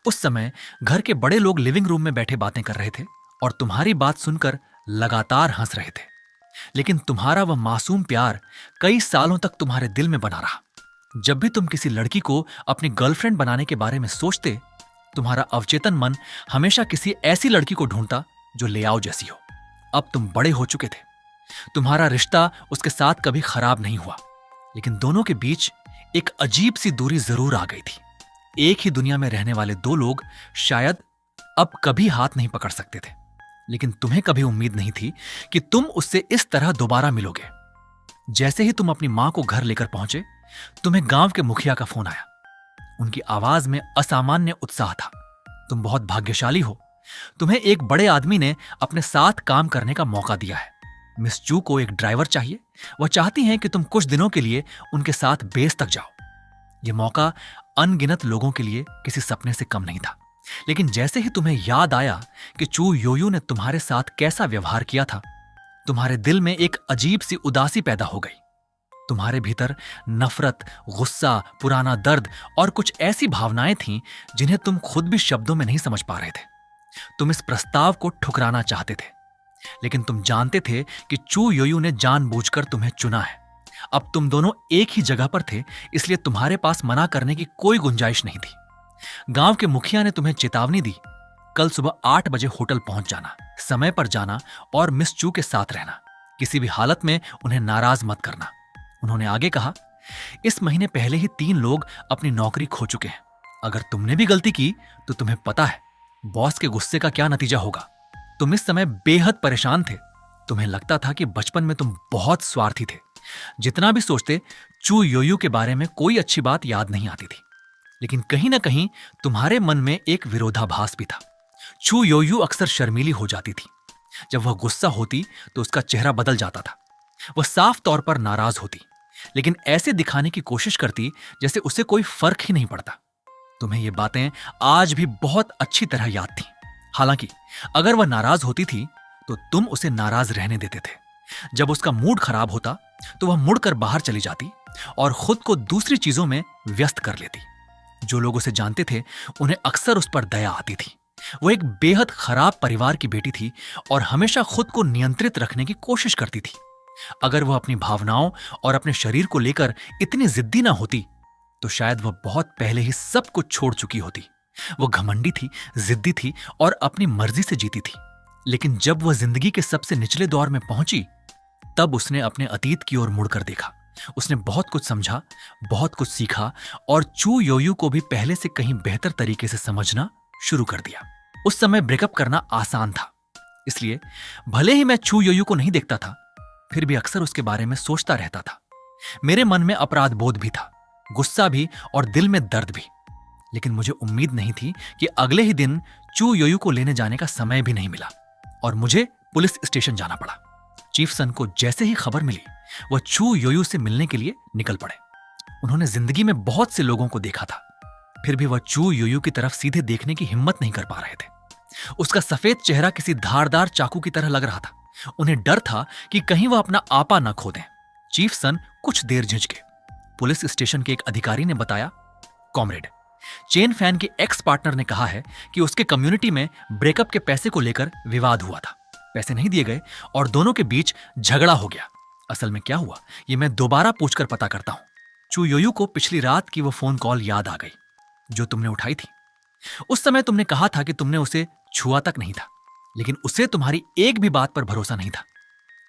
उस समय घर के बड़े लोग लिविंग रूम में बैठे बातें कर रहे थे और तुम्हारी बात सुनकर लगातार हंस रहे थे। लेकिन तुम्हारा वह मासूम प्यार कई सालों तक तुम्हारे दिल में बना रहा। जब भी तुम किसी लड़की को अपनी गर्लफ्रेंड बनाने के बारे में सोचते, तुम्हारा अवचेतन मन हमेशा किसी ऐसी लड़की को ढूंढता जो लियाओ जैसी हो। अब तुम बड़े हो चुके थे। तुम्हारा रिश्ता उसके साथ कभी खराब नहीं हुआ, लेकिन दोनों के बीच एक अजीब सी दूरी जरूर आ गई थी। एक ही दुनिया में रहने वाले दो लोग शायद अब कभी हाथ नहीं पकड़ सकते थे, लेकिन तुम्हें कभी उम्मीद नहीं थी कि तुम उससे इस तरह दोबारा मिलोगे। जैसे ही तुम अपनी मां को घर लेकर पहुंचे, तुम्हें गांव के मुखिया का फोन आया। उनकी आवाज में असामान्य उत्साह था। तुम बहुत भाग्यशाली हो। तुम्हें एक बड़े आदमी ने अपने साथ काम करने का मौका दिया है। मिस चू को एक ड्राइवर चाहिए। वह चाहती हैं कि तुम कुछ दिनों के लिए उनके साथ बेस तक जाओ। यह मौका अनगिनत लोगों के लिए किसी सपने से कम नहीं था, लेकिन जैसे ही तुम्हें याद आया कि चू योयू ने तुम्हारे साथ कैसा व्यवहार किया था, तुम्हारे दिल में एक अजीब सी उदासी पैदा हो गई। तुम्हारे भीतर नफरत, गुस्सा, पुराना दर्द और कुछ ऐसी भावनाएं थीं जिन्हें तुम खुद भी शब्दों में नहीं समझ पा रहे थे। तुम इस प्रस्ताव को ठुकराना चाहते थे, लेकिन तुम जानते थे कि चू योयू ने जानबूझकर तुम्हें चुना है। अब तुम दोनों एक ही जगह पर थे, इसलिए तुम्हारे पास मना करने की कोई गुंजाइश नहीं थी। गांव के मुखिया ने तुम्हें चेतावनी दी, कल सुबह 8 बजे होटल पहुंच जाना, समय पर जाना और मिस चू के साथ रहना। किसी भी हालत में उन्हें नाराज मत करना। उन्होंने आगे कहा, इस महीने पहले ही 3 लोग अपनी नौकरी खो चुके हैं। अगर तुमने भी गलती की तो तुम्हें पता है बॉस के गुस्से का क्या नतीजा होगा। तुम इस समय बेहद परेशान थे। तुम्हें लगता था कि बचपन में तुम बहुत स्वार्थी थे। जितना भी सोचते, चू योयू के बारे में कोई अच्छी बात याद नहीं आती थी। लेकिन कहीं ना कहीं तुम्हारे मन में एक विरोधाभास भी था। चू योयू अक्सर शर्मीली हो जाती थी। जब वह गुस्सा होती तो उसका चेहरा बदल जाता था। वह साफ तौर पर नाराज होती, लेकिन ऐसे दिखाने की कोशिश करती जैसे उसे कोई फर्क ही नहीं पड़ता। तुम्हें ये बातें आज भी बहुत अच्छी तरह याद थीं। हालांकि अगर वह नाराज होती थी तो तुम उसे नाराज रहने देते थे। जब उसका मूड खराब होता तो वह मुड़कर बाहर चली जाती और खुद को दूसरी चीजों में व्यस्त कर लेती। जो लोग उसे जानते थे उन्हें अक्सर उस पर दया आती थी। वो एक बेहद खराब परिवार की बेटी थी और हमेशा खुद को नियंत्रित रखने की कोशिश करती थी। अगर वह अपनी भावनाओं और अपने शरीर को लेकर इतनी जिद्दी ना होती तो शायद वह बहुत पहले ही सब कुछ छोड़ चुकी होती। वो घमंडी थी, जिद्दी थी और अपनी मर्जी से जीती थी। लेकिन जब वह जिंदगी के सबसे निचले दौर में पहुंची, तब उसने अपने अतीत की ओर मुड़कर देखा। उसने बहुत कुछ समझा, बहुत कुछ सीखा और चू योयू को भी पहले से कहीं बेहतर तरीके से समझना शुरू कर दिया। उस समय ब्रेकअप करना आसान था, इसलिए भले ही मैं चू योयू को नहीं देखता था, फिर भी अक्सर उसके बारे में सोचता रहता था। मेरे मन में अपराध बोध भी था, गुस्सा भी और दिल में दर्द भी। लेकिन मुझे उम्मीद नहीं थी कि अगले ही दिन चू योयू को लेने जाने का समय भी नहीं मिला और मुझे पुलिस स्टेशन जाना पड़ा। चीफ सन को जैसे ही खबर मिली, वह चू योयू से मिलने के लिए निकल पड़े। उन्होंने जिंदगी में बहुत से लोगों को देखा था, फिर भी वह चू योयू की तरफ सीधे देखने की हिम्मत नहीं कर पा रहे थे। उसका सफेद चेहरा किसी धारदार चाकू की तरह लग रहा था। उन्हें डर था कि कहीं वह अपना आपा न खो दें। चीफ सन कुछ देर झिझके। पुलिस स्टेशन के एक अधिकारी ने बताया, कॉमरेड, चेन फैन के एक्स पार्टनर ने कहा है कि उसके कम्युनिटी में ब्रेकअप के पैसे को लेकर विवाद हुआ था। पैसे नहीं दिए गए और दोनों के बीच झगड़ा हो गया। असल में क्या हुआ ये मैं दोबारा पूछकर पता करता हूं। चू योयू को पिछली रात की वो फोन कॉल याद आ गई जो तुमने उठाई थी। उस समय तुमने कहा था कि तुमने उसे छुआ तक नहीं था, लेकिन उसे तुम्हारी एक भी बात पर भरोसा नहीं था।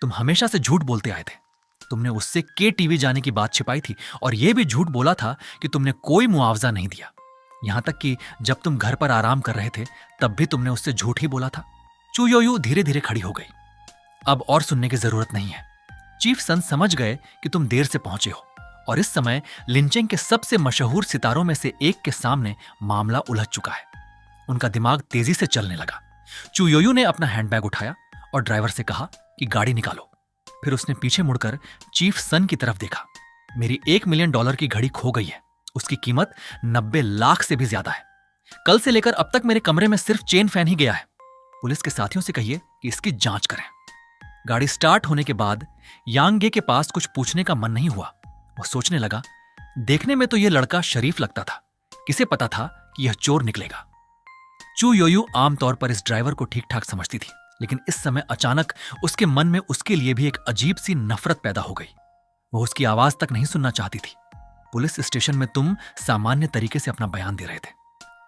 तुम हमेशा से झूठ बोलते आए थे। तुमने उससे के टीवी जाने की बात छिपाई थी और यह भी झूठ बोला था कि तुमने कोई मुआवजा नहीं दिया। यहां तक कि जब तुम घर पर आराम कर रहे थे तब भी तुमने उससे झूठ ही बोला था। चू योयू धीरे धीरे खड़ी हो गई। अब और सुनने की जरूरत नहीं है। चीफ सन समझ गए कि तुम देर से पहुंचे हो और इस समय लिंचिंग के सबसे मशहूर सितारों में से एक के सामने मामला उलझ चुका है। उनका दिमाग तेजी से चलने लगा। चू योयू ने अपना हैंडबैग उठाया और ड्राइवर से कहा कि गाड़ी निकालो। फिर उसने पीछे मुड़कर चीफ सन की तरफ देखा। मेरी $1 मिलियन की घड़ी खो गई है। उसकी कीमत 90 लाख से भी ज्यादा है। कल से लेकर अब तक मेरे कमरे में सिर्फ चेन फैन ही गया है। पुलिस के साथियों से कहिए कि इसकी जांच करें। गाड़ी स्टार्ट होने के बाद यांगे के पास कुछ पूछने का मन नहीं हुआ। वो सोचने लगा, देखने में तो यह लड़का शरीफ लगता था, किसे पता था कि यह चोर निकलेगा। चू योयू आमतौर पर इस ड्राइवर को ठीक ठाक समझती थी, लेकिन इस समय अचानक उसके मन में उसके लिए भी एक अजीब सी नफरत पैदा हो गई। वो उसकी आवाज तक नहीं सुनना चाहती थी। पुलिस स्टेशन में तुम सामान्य तरीके से अपना बयान दे रहे थे।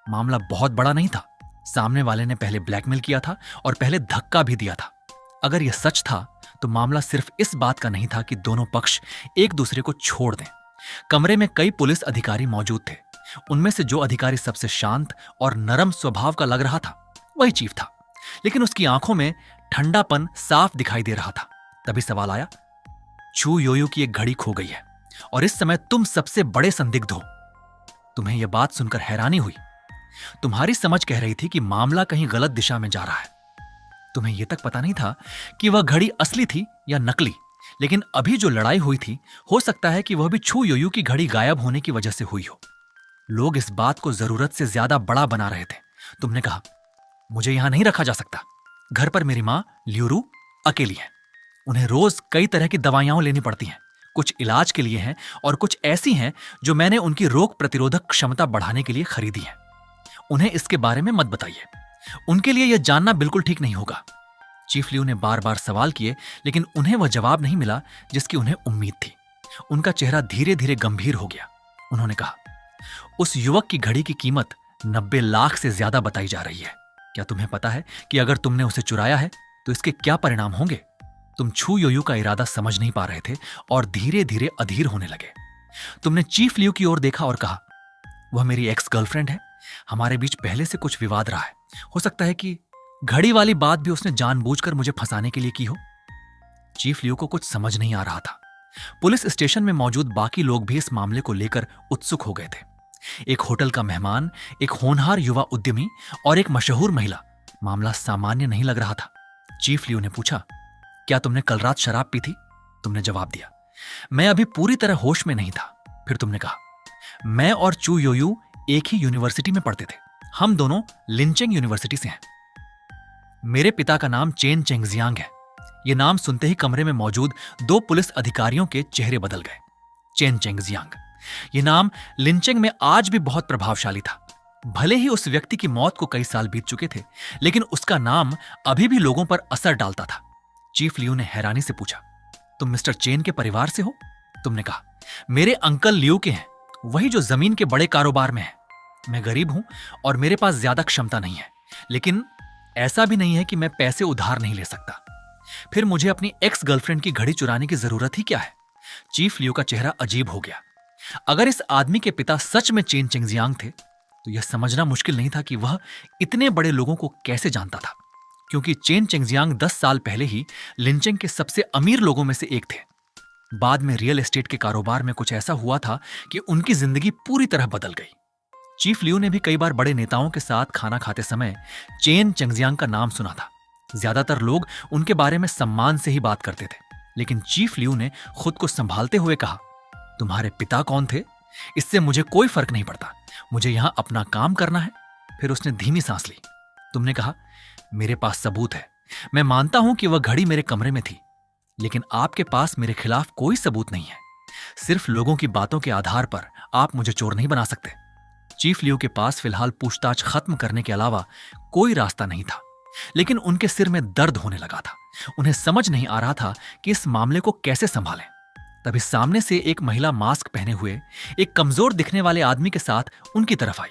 मामला बहुत बड़ा नहीं था। सामने वाले ने पहले ब्लैकमेल किया था और पहले धक्का भी दिया था। अगर यह सच था तो मामला सिर्फ इस बात का नहीं था कि दोनों पक्ष एक दूसरे को छोड़ दें। कमरे में कई पुलिस अधिकारी मौजूद थे। उनमें से जो अधिकारी सबसे शांत और नरम स्वभाव का लग रहा था वही चीफ था, लेकिन उसकी आंखों में ठंडापन साफ दिखाई दे रहा था। तभी सवाल आया, चू योयू की एक घड़ी खो गई है और इस समय तुम सबसे बड़े संदिग्ध हो। तुम्हें यह बात सुनकर हैरानी हुई। तुम्हारी समझ कह रही थी कि मामला कहीं गलत दिशा में जा रहा है। तुम्हें यह तक पता नहीं था कि वह घड़ी असली थी या नकली। लेकिन अभी जो लड़ाई हुई थी, हो सकता है कि वह भी चू योयू की घड़ी गायब होने की वजह से हुई हो। लोग इस बात को जरूरत से ज्यादा बड़ा बना रहे थे। तुमने कहा, मुझे यहां नहीं रखा जा सकता। घर पर मेरी मां ल्यूरू अकेली है। उन्हें रोज कई तरह की दवाइयां लेनी पड़ती हैं। कुछ इलाज के लिए हैं और कुछ ऐसी हैं जो मैंने उनकी रोग प्रतिरोधक क्षमता बढ़ाने के लिए खरीदी हैं। उन्हें इसके बारे में मत बताइए। उनके लिए यह जानना बिल्कुल ठीक नहीं होगा। चीफ लियू ने बार बार सवाल किए, लेकिन उन्हें वह जवाब नहीं मिला जिसकी उन्हें उम्मीद थी। उनका चेहरा धीरे धीरे गंभीर हो गया। उन्होंने कहा, उस युवक की घड़ी की कीमत 90 लाख से ज्यादा बताई जा रही है। क्या तुम्हें पता है कि अगर तुमने उसे चुराया है तो इसके क्या परिणाम होंगे? तुम चू योयू का इरादा समझ नहीं पा रहे थे और धीरे धीरे अधीर होने लगे। तुमने चीफ लियू की ओर देखा और कहा, वह मेरी एक्स गर्लफ्रेंड है। हमारे बीच पहले से कुछ विवाद रहा है। हो सकता है कि घड़ी वाली बात भी उसने जानबूझकर मुझे फंसाने के लिए की हो। चीफ लियू को कुछ समझ नहीं आ रहा था। पुलिस स्टेशन में मौजूद बाकी लोग भी इस मामले को लेकर उत्सुक हो गए थे। एक होटल का मेहमान, एक होनहार युवा उद्यमी और एक मशहूर महिला। मामला सामान्य नहीं लग रहा था। चीफ लियू ने पूछा, क्या तुमने कल रात शराब पी थी? तुमने जवाब दिया, मैं अभी पूरी तरह होश में नहीं था। फिर तुमने कहा, मैं और चू योयू एक ही यूनिवर्सिटी में पढ़ते थे। हम दोनों लिंचिंग यूनिवर्सिटी से हैं। मेरे पिता का नाम चेन चेंगजियांग है। यह नाम सुनते ही कमरे में मौजूद 2 पुलिस अधिकारियों के चेहरे बदल गए। चेन चेंगजियांग, यह नाम लिंचिंग में आज भी बहुत प्रभावशाली था। भले ही उस व्यक्ति की मौत को कई साल बीत चुके थे, लेकिन उसका नाम अभी भी लोगों पर असर डालता था। चीफ लियू ने हैरानी से पूछा, तुम मिस्टर चेन के परिवार से हो? तुमने कहा, मेरे अंकल लियू के हैं, वही जो जमीन के बड़े कारोबार में है। मैं गरीब हूं और मेरे पास ज्यादा क्षमता नहीं है, लेकिन ऐसा भी नहीं है कि मैं पैसे उधार नहीं ले सकता। फिर मुझे अपनी एक्स गर्लफ्रेंड की घड़ी चुराने की जरूरत ही क्या है? चीफ लियू का चेहरा अजीब हो गया। अगर इस आदमी के पिता सच में चेन चेंगजियांग थे तो यह समझना मुश्किल नहीं था कि वह इतने बड़े लोगों को कैसे जानता था, क्योंकि चेन चेंगजियांग 10 साल पहले ही लिंचिंग के सबसे अमीर लोगों में से एक थे। बाद में रियल एस्टेट के कारोबार में कुछ ऐसा हुआ था कि उनकी जिंदगी पूरी तरह बदल गई। चीफ लियू ने भी कई बार बड़े नेताओं के साथ खाना खाते समय चेन चेंगजियांग का नाम सुना था। ज्यादातर लोग उनके बारे में सम्मान से ही बात करते थे, लेकिन चीफ लियू ने खुद को संभालते हुए कहा, तुम्हारे पिता कौन थे? इससे मुझे कोई फर्क नहीं पड़ता। मुझे यहां अपना काम करना है। फिर उसने धीमी सांस ली। तुमने कहा, मेरे पास सबूत है। मैं मानता हूं कि वह घड़ी मेरे कमरे में थी, लेकिन आपके पास मेरे खिलाफ कोई सबूत नहीं है। सिर्फ लोगों की बातों के आधार पर आप मुझे चोर नहीं बना सकते। चीफ लियो के पास फिलहाल पूछताछ खत्म करने के अलावा कोई रास्ता नहीं था, लेकिन उनके सिर में दर्द होने लगा था। उन्हें समझ नहीं आ रहा था कि इस मामले को कैसे संभालें। तभी सामने से एक महिला मास्क पहने हुए एक कमजोर दिखने वाले आदमी के साथ उनकी तरफ आई।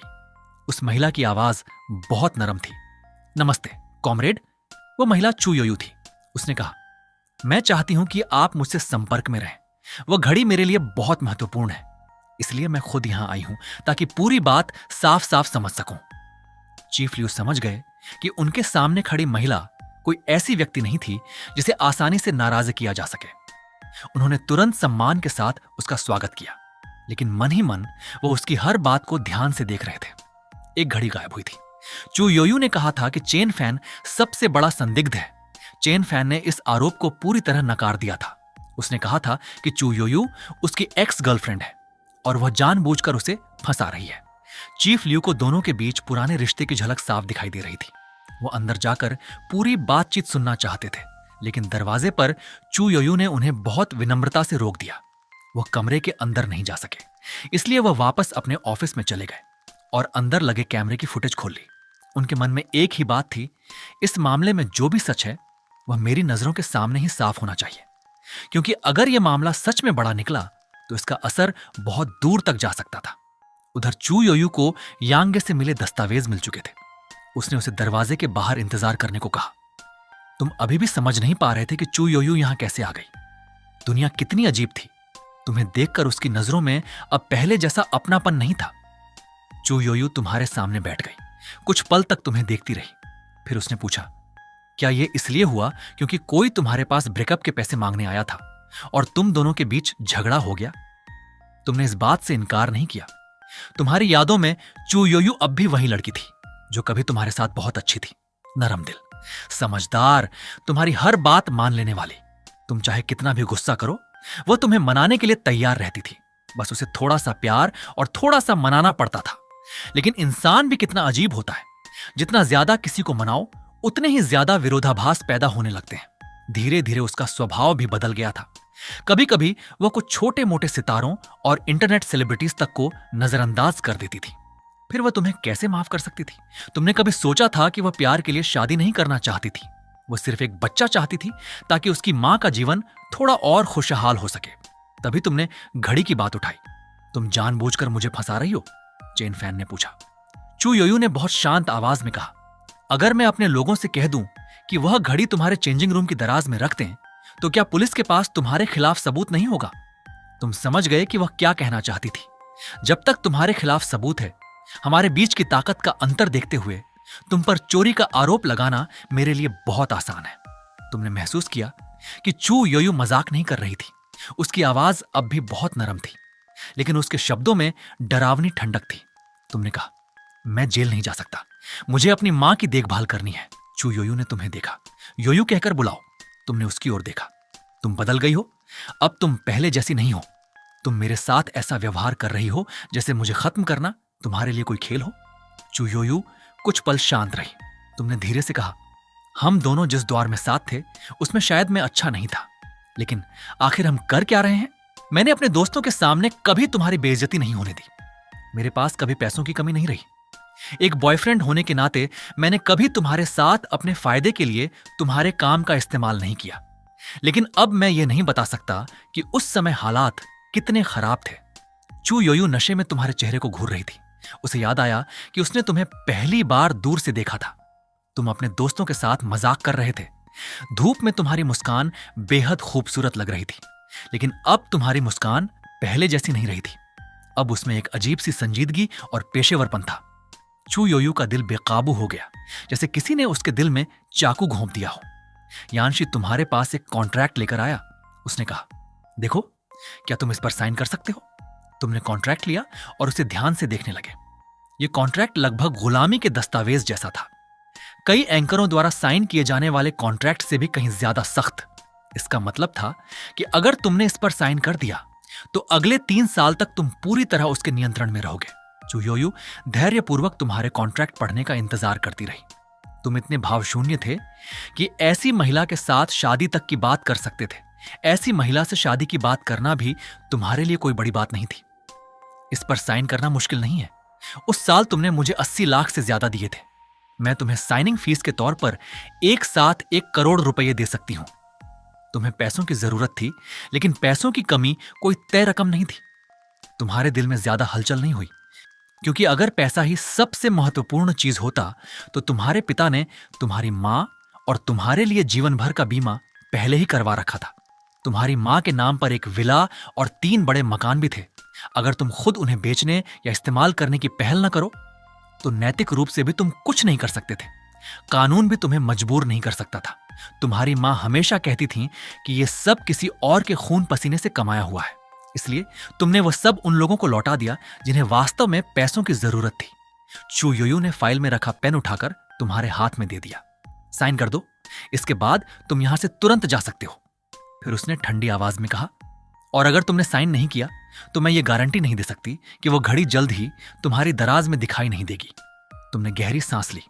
उस महिला की आवाज बहुत नरम थी। नमस्ते कॉमरेड। वो महिला चू योयू थी। उसने कहा, मैं चाहती हूं कि आप मुझसे संपर्क में रहें। वह घड़ी मेरे लिए बहुत महत्वपूर्ण है, इसलिए मैं खुद यहां आई हूं ताकि पूरी बात साफ साफ समझ सकूं। चीफ लियो समझ गए कि उनके सामने खड़ी महिला कोई ऐसी व्यक्ति नहीं थी जिसे आसानी से नाराज किया जा सके। उन्होंने तुरंत सम्मान के साथ उसका स्वागत किया, लेकिन मन ही मन वो उसकी हर बात को ध्यान से देख रहे थे। एक घड़ी गायब हुई थी। चू योयू ने कहा था कि चेन फैन सबसे बड़ा संदिग्ध है। चेन फैन ने इस आरोप को पूरी तरह नकार दिया था। उसने कहा था कि चू योयू उसकी एक्स गर्लफ्रेंड है और वह जानबूझकर उसे फंसा रही है। चीफ लियू को दोनों के बीच पुराने रिश्ते की झलक साफ दिखाई दे रही थी। वो अंदर जाकर पूरी बातचीत सुनना चाहते थे, लेकिन दरवाजे पर चू योयू ने उन्हें बहुत विनम्रता से रोक दिया। वह कमरे के अंदर नहीं जा सके, इसलिए वह वापस अपने ऑफिस में चले गए और अंदर लगे कैमरे की फुटेज खोल ली। उनके मन में एक ही बात थी, इस मामले में जो भी सच है वह मेरी नजरों के सामने ही साफ होना चाहिए, क्योंकि अगर यह मामला सच में बड़ा निकला तो इसका असर बहुत दूर तक जा सकता था। उधर चू योयू को यांगे से मिले दस्तावेज मिल चुके थे। उसने उसे दरवाजे के बाहर इंतजार करने को कहा। तुम अभी भी समझ नहीं पा रहे थे कि चू योयू यहां कैसे आ गई। दुनिया कितनी अजीब थी। तुम्हें देखकर उसकी नजरों में अब पहले जैसा अपनापन नहीं था। चू योयू तुम्हारे सामने बैठ गई, कुछ पल तक तुम्हें देखती रही। फिर उसने पूछा, क्या यह इसलिए हुआ क्योंकि कोई तुम्हारे पास ब्रेकअप के पैसे मांगने आया था और तुम दोनों के बीच झगड़ा हो गया? तुमने इस बात से इनकार नहीं किया। तुम्हारी यादों में चू योयू अब भी वही लड़की थी जो कभी तुम्हारे साथ बहुत अच्छी थी, नरम दिल, समझदार, तुम्हारी हर बात मान लेने वाली। तुम चाहे कितना भी गुस्सा करो, वह तुम्हें मनाने के लिए तैयार रहती थी। बस उसे थोड़ा सा प्यार और थोड़ा सा मनाना पड़ता था। लेकिन इंसान भी कितना अजीब होता है। जितना ज्यादा किसी को मनाओ, उतने ही ज्यादा विरोधाभास पैदा होने लगते हैं। धीरे धीरे उसका स्वभाव भी बदल गया था। कभी कभी वह कुछ छोटे मोटे सितारों और इंटरनेट सेलिब्रिटीज तक को नजरअंदाज कर देती थी। फिर वह तुम्हें कैसे माफ कर सकती थी? तुमने कभी सोचा था कि वह प्यार के लिए शादी नहीं करना चाहती थी? वह सिर्फ एक बच्चा चाहती थी ताकि उसकी मां का जीवन थोड़ा और खुशहाल हो सके। तभी तुमने घड़ी की बात उठाई। तुम जानबूझकर मुझे फंसा रही हो? चेन फैन ने पूछा। चू योयू ने बहुत शांत आवाज में कहा, अगर मैं अपने लोगों से कह दूं कि वह घड़ी तुम्हारे चेंजिंग रूम की दराज में रख दें, तो क्या पुलिस के पास तुम्हारे खिलाफ सबूत नहीं होगा? तुम समझ गए कि वह क्या कहना चाहती थी। जब तक तुम्हारे खिलाफ सबूत है, हमारे बीच की ताकत का अंतर देखते हुए तुम पर चोरी का आरोप लगाना मेरे लिए बहुत आसान है। तुमने महसूस किया कि चू योयू मजाक नहीं कर रही थी। उसकी आवाज अब भी बहुत नरम थी, लेकिन उसके शब्दों में डरावनी ठंडक थी। तुमने कहा, मैं जेल नहीं जा सकता, मुझे अपनी मां की देखभाल करनी है। चू योयू ने तुम्हें देखा। योयू कहकर बुलाओ। तुमने उसकी ओर देखा। तुम बदल गई हो। अब तुम पहले जैसी नहीं हो। तुम मेरे साथ ऐसा व्यवहार कर रही हो जैसे मुझे खत्म करना तुम्हारे लिए कोई खेल हो। चू योयू कुछ पल शांत रही। तुमने धीरे से कहा, हम दोनों जिस द्वार में साथ थे उसमें शायद मैं अच्छा नहीं था, लेकिन आखिर हम कर क्या रहे हैं? मैंने अपने दोस्तों के सामने कभी तुम्हारी बेइज्जती नहीं होने दी। मेरे पास कभी पैसों की कमी नहीं रही। एक बॉयफ्रेंड होने के नाते मैंने कभी तुम्हारे साथ अपने फायदे के लिए तुम्हारे काम का इस्तेमाल नहीं किया। लेकिन अब मैं ये नहीं बता सकता कि उस समय हालात कितने खराब थे। चू योयू नशे में तुम्हारे चेहरे को घूर रही थी। उसे याद आया कि उसने तुम्हें पहली बार दूर से देखा था। तुम अपने दोस्तों के साथ मजाक कर रहे थे। धूप में तुम्हारी मुस्कान बेहद खूबसूरत लग रही थी, लेकिन अब तुम्हारी मुस्कान पहले जैसी नहीं रही थी। अब उसमें एक अजीब सी संजीदगी और पेशेवरपन था। चू योयू का दिल बेकाबू हो गया, जैसे किसी ने उसके दिल में चाकू घोंप दिया हो। यानशी तुम्हारे पास एक कॉन्ट्रैक्ट लेकर आया। उसने कहा, देखो, क्या तुम इस पर साइन कर सकते हो? तुमने कॉन्ट्रैक्ट लिया और उसे ध्यान से देखने लगे। यह कॉन्ट्रैक्ट लगभग गुलामी के दस्तावेज जैसा था। कई एंकरों द्वारा साइन किए जाने वाले कॉन्ट्रैक्ट से भी कहीं ज्यादा सख्त। इसका मतलब था कि अगर तुमने इस पर साइन कर दिया तो अगले 3 साल तक तुम पूरी तरह उसके नियंत्रण में रहोगे। चू योयू धैर्यपूर्वक तुम्हारे कॉन्ट्रैक्ट पढ़ने का इंतजार करती रही। तुम इतने भावशून्य थे कि ऐसी महिला के साथ शादी तक की बात कर सकते थे। ऐसी महिला से शादी की बात करना भी तुम्हारे लिए कोई बड़ी बात नहीं थी। इस पर साइन करना मुश्किल नहीं है। उस साल तुमने मुझे 80 लाख से ज्यादा दिए थे। मैं तुम्हें साइनिंग फीस के तौर पर एक साथ 1 करोड़ रुपए दे सकती हूं। तुम्हें पैसों की जरूरत थी, लेकिन पैसों की कमी कोई तय रकम नहीं थी। तुम्हारे दिल में ज्यादा हलचल नहीं हुई, क्योंकि अगर पैसा ही सबसे महत्वपूर्ण चीज होता तो तुम्हारे पिता ने तुम्हारी मां और तुम्हारे लिए जीवन भर का बीमा पहले ही करवा रखा था। तुम्हारी मां के नाम पर एक विला और 3 बड़े मकान भी थे। अगर तुम खुद उन्हें बेचने या इस्तेमाल करने की पहल न करो तो नैतिक रूप से भी तुम कुछ नहीं कर सकते थे। कानून भी तुम्हें मजबूर नहीं कर सकता था। तुम्हारी मां हमेशा कहती थी कि यह सब किसी और के खून पसीने से कमाया हुआ है, इसलिए तुमने वह सब उन लोगों को लौटा दिया जिन्हें वास्तव में पैसों की जरूरत थी। चू योयू ने फाइल में रखा पेन उठाकर तुम्हारे हाथ में दे दिया। साइन कर दो, इसके बाद तुम यहां से तुरंत जा सकते हो। फिर उसने ठंडी आवाज में कहा, और अगर तुमने साइन नहीं किया तो मैं ये गारंटी नहीं दे सकती कि वो घड़ी जल्द ही तुम्हारी दराज में दिखाई नहीं देगी। तुमने गहरी सांस ली।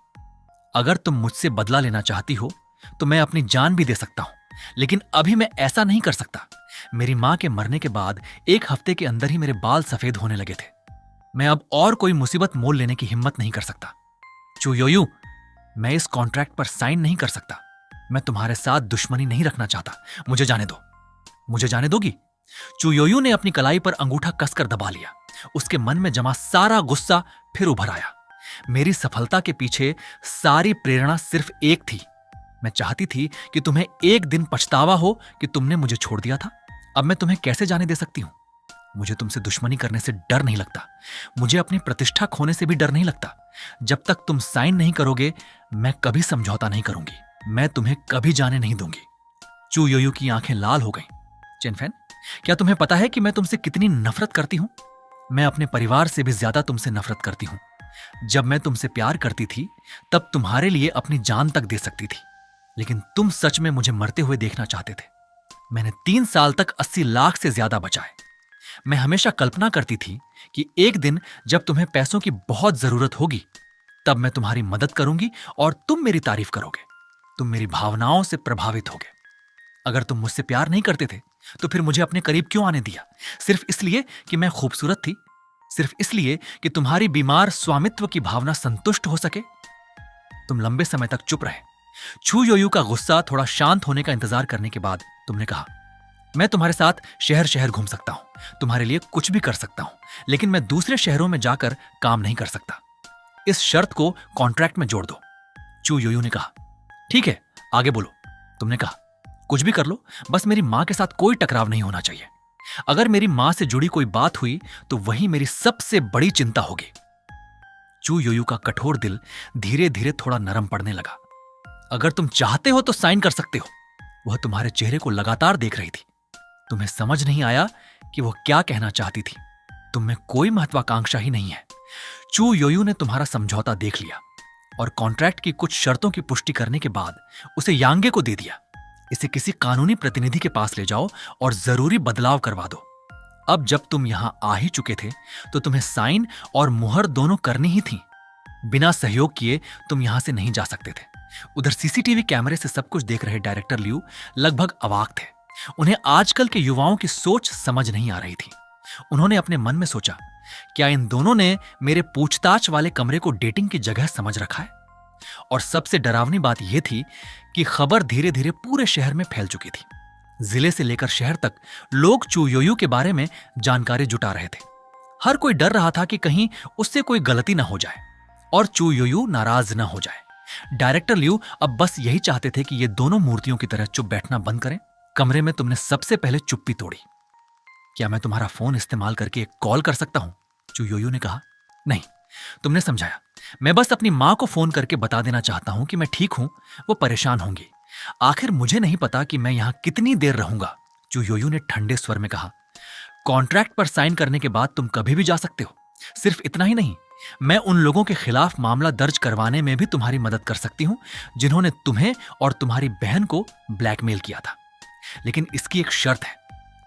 अगर तुम मुझसे बदला लेना चाहती हो तो मैं अपनी जान भी दे सकता हूं, लेकिन अभी मैं ऐसा नहीं कर सकता। मेरी मां के मरने के बाद 1 हफ्ते के अंदर ही मेरे बाल सफेद होने लगे थे। मैं अब और कोई मुसीबत मोल लेने की हिम्मत नहीं कर सकता। चू योयू, मैं इस कॉन्ट्रैक्ट पर साइन नहीं कर सकता। मैं तुम्हारे साथ दुश्मनी नहीं रखना चाहता। मुझे जाने दो। मुझे जाने दोगी? चू योयू ने अपनी कलाई पर अंगूठा कसकर दबा लिया। उसके मन में जमा सारा गुस्सा फिर उभर आया। मेरी सफलता के पीछे सारी प्रेरणा सिर्फ एक थी। मैं चाहती थी कि तुम्हें एक दिन पछतावा हो कि तुमने मुझे छोड़ दिया था। अब मैं तुम्हें कैसे जाने दे सकती हूं? मुझे तुमसे दुश्मनी करने से डर नहीं लगता। मुझे अपनी प्रतिष्ठा खोने से भी डर नहीं लगता। जब तक तुम साइन नहीं करोगे मैं कभी समझौता नहीं करूंगी। मैं तुम्हें कभी जाने नहीं दूंगी। चू योयू की आंखें लाल हो गईं। चेनफेन, क्या तुम्हें पता है कि मैं तुमसे कितनी नफरत करती हूं? मैं अपने परिवार से भी ज्यादा तुमसे नफरत करती हूं। जब मैं तुमसे प्यार करती थी तब तुम्हारे लिए अपनी जान तक दे सकती थी, लेकिन तुम सच में मुझे मरते हुए देखना चाहते थे। मैंने 3 साल तक 80 लाख से ज्यादा बचाए। मैं हमेशा कल्पना करती थी कि एक दिन जब तुम्हें पैसों की बहुत जरूरत होगी तब मैं तुम्हारी मदद करूंगी और तुम मेरी तारीफ करोगे। तुम मेरी भावनाओं से प्रभावित होगे। अगर तुम मुझसे प्यार नहीं करते थे तो फिर मुझे अपने करीब क्यों आने दिया? सिर्फ इसलिए कि मैं खूबसूरत थी? सिर्फ इसलिए कि तुम्हारी बीमार स्वामित्व की भावना संतुष्ट हो सके? तुम लंबे समय तक चुप रहे। चू योयू का गुस्सा थोड़ा शांत होने का इंतजार करने के बाद तुमने कहा, मैं तुम्हारे साथ शहर शहर घूम सकता हूं, तुम्हारे लिए कुछ भी कर सकता हूं, लेकिन मैं दूसरे शहरों में जाकर काम नहीं कर सकता। इस शर्त को कॉन्ट्रैक्ट में जोड़ दो। चू योयू ने कहा, ठीक है, आगे बोलो। तुमने कहा, कुछ भी कर लो, बस मेरी मां के साथ कोई टकराव नहीं होना चाहिए। अगर मेरी मां से जुड़ी कोई बात हुई तो वही मेरी सबसे बड़ी चिंता होगी। चू योयू का कठोर दिल धीरे धीरे थोड़ा नरम पड़ने लगा। अगर तुम चाहते हो तो साइन कर सकते हो। वह तुम्हारे चेहरे को लगातार देख रही थी। तुम्हें समझ नहीं आया कि वह क्या कहना चाहती थी। तुम में कोई महत्वाकांक्षा ही नहीं है। चू योयू ने तुम्हारा समझौता देख लिया और कॉन्ट्रैक्ट की कुछ शर्तों की पुष्टि करने के बाद उसे यांगे को दे दिया। इसे किसी कानूनी प्रतिनिधि के पास ले जाओ और जरूरी बदलाव करवा दो। अब जब तुम यहां आ ही चुके थे तो तुम्हें साइन और मुहर दोनों करनी ही थी। बिना सहयोग किए तुम यहां से नहीं जा सकते थे। उधर सीसीटीवी कैमरे से सब कुछ देख रहे डायरेक्टर लियू लगभग अवाक थे। उन्हें आजकल के युवाओं की सोच समझ नहीं आ रही थी। उन्होंने अपने मन में सोचा, क्या इन दोनों ने मेरे पूछताछ वाले कमरे को डेटिंग की जगह समझ रखा है? और सबसे डरावनी बात यह थी कि खबर धीरे धीरे पूरे शहर में फैल चुकी थी। जिले से लेकर शहर तक लोग चू योयू के बारे में जानकारी जुटा रहे थे। हर कोई डर रहा था कि कहीं उससे कोई गलती ना हो जाए और चू योयू नाराज ना हो जाए। डायरेक्टर लियू अब बस यही चाहते थे कि ये दोनों मूर्तियों की तरह चुप बैठना बंद करें। कमरे में तुमने सबसे पहले चुप्पी तोड़ी। क्या मैं तुम्हारा फोन इस्तेमाल करके एक कॉल कर सकता हूं? चू योयू ने कहा। नहीं, तुमने समझाया। मैं बस अपनी मां को फोन करके बता देना चाहता हूं कि मैं ठीक हूं। वो परेशान होंगी। आखिर मुझे नहीं पता कि मैं यहां कितनी देर रहूंगा। चू योयू ने ठंडे स्वर में कहा। कॉन्ट्रैक्ट पर साइन करने के बाद तुम कभी भी जा सकते हो। सिर्फ इतना ही नहीं, मैं उन लोगों के खिलाफ मामला दर्ज करवाने में भी तुम्हारी मदद कर सकती हूं जिन्होंने तुम्हें और तुम्हारी बहन को ब्लैकमेल किया था। लेकिन इसकी एक शर्त है।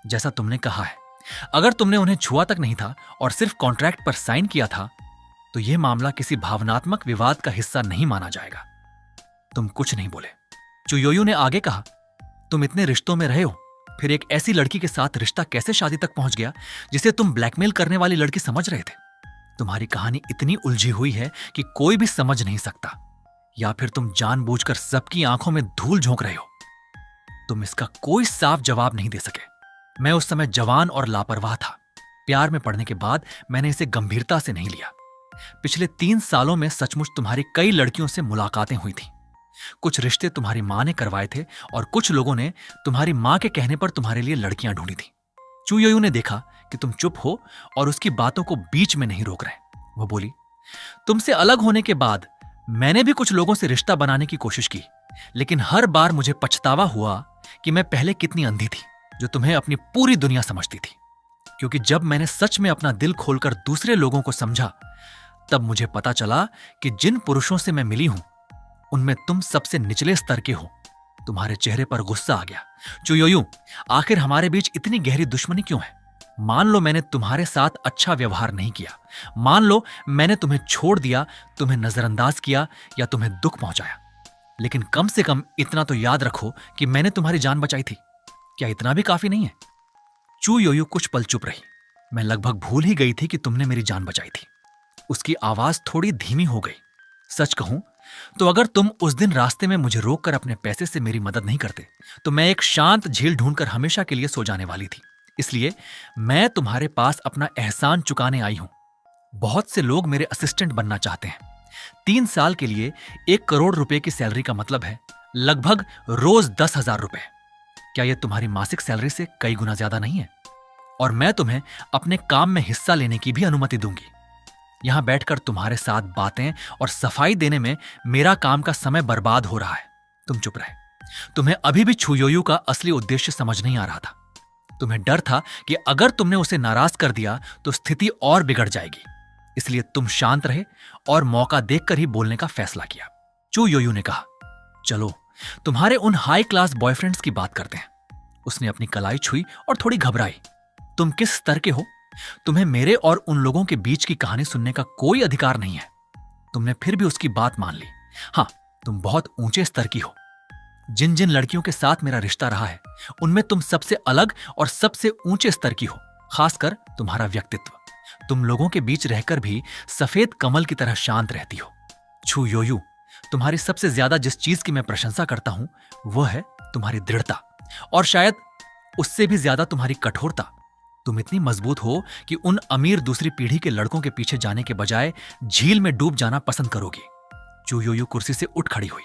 जैसा तुमने कहा है, अगर तुमने उन्हें छुआ तक नहीं था और सिर्फ कॉन्ट्रैक्ट पर साइन किया था तो यह मामला किसी भावनात्मक विवाद का हिस्सा नहीं माना जाएगा। तुम कुछ नहीं बोले। चुयोयू ने आगे कहा, तुम इतने रिश्तों में रहे हो, फिर एक ऐसी लड़की के साथ रिश्ता कैसे शादी तक पहुंच गया जिसे तुम ब्लैकमेल करने वाली लड़की समझ रहे थे? तुम्हारी कहानी इतनी उलझी हुई है कि कोई भी समझ नहीं सकता, या फिर तुम जानबूझकर सबकी आंखों में धूल झोंक रहे हो? तुम इसका कोई साफ जवाब नहीं दे सके। मैं उस समय जवान और लापरवाह था। प्यार में पड़ने के बाद मैंने इसे गंभीरता से नहीं लिया। पिछले 3 सालों में सचमुच तुम्हारी कई लड़कियों से मुलाकातें हुई थी। कुछ रिश्ते तुम्हारी मां ने करवाए थे और कुछ लोगों ने तुम्हारी मां के कहने पर तुम्हारे लिए लड़कियां ढूंढी थी। चुयोयू ने देखा कि तुम चुप हो और उसकी बातों को बीच में नहीं रोक रहे। वो बोली, तुमसे अलग होने के बाद मैंने भी कुछ लोगों से रिश्ता बनाने की कोशिश की, लेकिन हर बार मुझे पछतावा हुआ कि मैं पहले कितनी अंधी थी जो तुम्हें अपनी पूरी दुनिया समझती थी। क्योंकि जब मैंने सच में अपना दिल खोलकर दूसरे लोगों को समझा, तब मुझे पता चला कि जिन पुरुषों से मैं मिली हूं उनमें तुम सबसे निचले स्तर के हो। तुम्हारे चेहरे पर गुस्सा आ गया। चुयोयू, आखिर हमारे बीच इतनी गहरी दुश्मनी क्यों है? मान लो मैंने तुम्हारे साथ अच्छा व्यवहार नहीं किया, मान लो मैंने तुम्हें छोड़ दिया, तुम्हें नजरअंदाज किया या तुम्हें दुख पहुंचाया, लेकिन कम से कम इतना तो याद रखो कि मैंने तुम्हारी जान बचाई थी। क्या इतना भी काफी नहीं है? चुयोयू कुछ पल चुप रही। मैं लगभग भूल ही गई थी कि तुमने मेरी जान बचाई थी। उसकी आवाज थोड़ी धीमी हो गई। सच कहूं तो अगर तुम उस दिन रास्ते में मुझे रोककर अपने पैसे से मेरी मदद नहीं करते, तो मैं एक शांत झील ढूंढकर हमेशा के लिए सो जाने वाली थी। इसलिए मैं तुम्हारे पास अपना एहसान चुकाने आई हूं। बहुत से लोग मेरे असिस्टेंट बनना चाहते हैं। 3 साल के लिए 1 करोड़ रुपए की सैलरी का मतलब है लगभग रोज 10,000 रुपए। क्या यह तुम्हारी मासिक सैलरी से कई गुना ज्यादा नहीं है? और मैं तुम्हें अपने काम में हिस्सा लेने की भी अनुमति दूंगी। यहां बैठकर तुम्हारे साथ बातें और सफाई देने में मेरा काम का समय बर्बाद हो रहा है। तुम चुप रहे। तुम्हें अभी भी चुयोयू का असली उद्देश्य समझ नहीं आ रहा था। तुम्हें डर था कि अगर तुमने उसे नाराज कर दिया तो स्थिति और बिगड़ जाएगी। इसलिए तुम शांत रहे और मौका देखकर ही बोलने का फैसला किया। चुयोयू ने कहा, चलो तुम्हारे उन हाई क्लास बॉयफ्रेंड्स की बात करते हैं। उसने अपनी कलाई छुई और थोड़ी घबराई। तुम किस स्तर के हो? तुम्हें मेरे और उन लोगों के बीच की कहानी सुनने का कोई अधिकार नहीं है। तुमने फिर भी उसकी बात मान ली। हां, तुम बहुत ऊंचे स्तर की हो। जिन जिन लड़कियों के साथ मेरा रिश्ता रहा है, उनमें तुम सबसे अलग और सबसे ऊंचे स्तर की हो। खासकर तुम्हारा व्यक्तित्व। तुम लोगों के बीच रहकर भी सफेद कमल की तरह शांत रहती हो। चुयोयू, तुम्हारी सबसे ज्यादा जिस चीज की मैं प्रशंसा करता हूं वह है तुम्हारी दृढ़ता, और शायद उससे भी ज्यादा तुम्हारी कठोरता। तुम इतनी मजबूत हो कि उन अमीर दूसरी पीढ़ी के लड़कों के पीछे जाने के बजाय झील में डूब जाना पसंद करोगी। चुयोयू कुर्सी से उठ खड़ी हुई।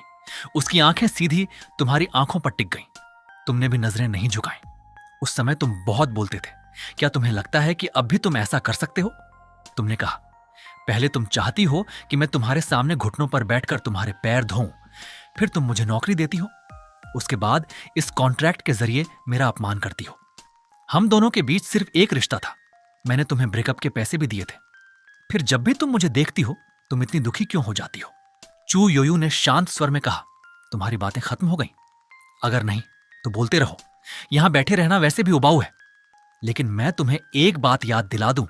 उसकी आंखें सीधी तुम्हारी आंखों पर टिक गईं। तुमने भी नजरें नहीं झुकाई। उस समय तुम बहुत बोलते थे। क्या तुम्हें लगता है कि अब भी तुम ऐसा कर सकते हो? तुमने कहा, पहले तुम चाहती हो कि मैं तुम्हारे सामने घुटनों पर बैठकर तुम्हारे पैर धोऊं, फिर तुम मुझे नौकरी देती हो, उसके बाद इस कॉन्ट्रैक्ट के जरिए मेरा अपमान करती हो। हम दोनों के बीच सिर्फ एक रिश्ता था। मैंने तुम्हें ब्रेकअप के पैसे भी दिए थे। फिर जब भी तुम मुझे देखती हो तुम इतनी दुखी क्यों हो जाती हो? चुयोयू ने शांत स्वर में कहा, तुम्हारी बातें खत्म हो गई? अगर नहीं तो बोलते रहो। यहां बैठे रहना वैसे भी उबाऊ है। लेकिन मैं तुम्हें एक बात याद दिला दूं,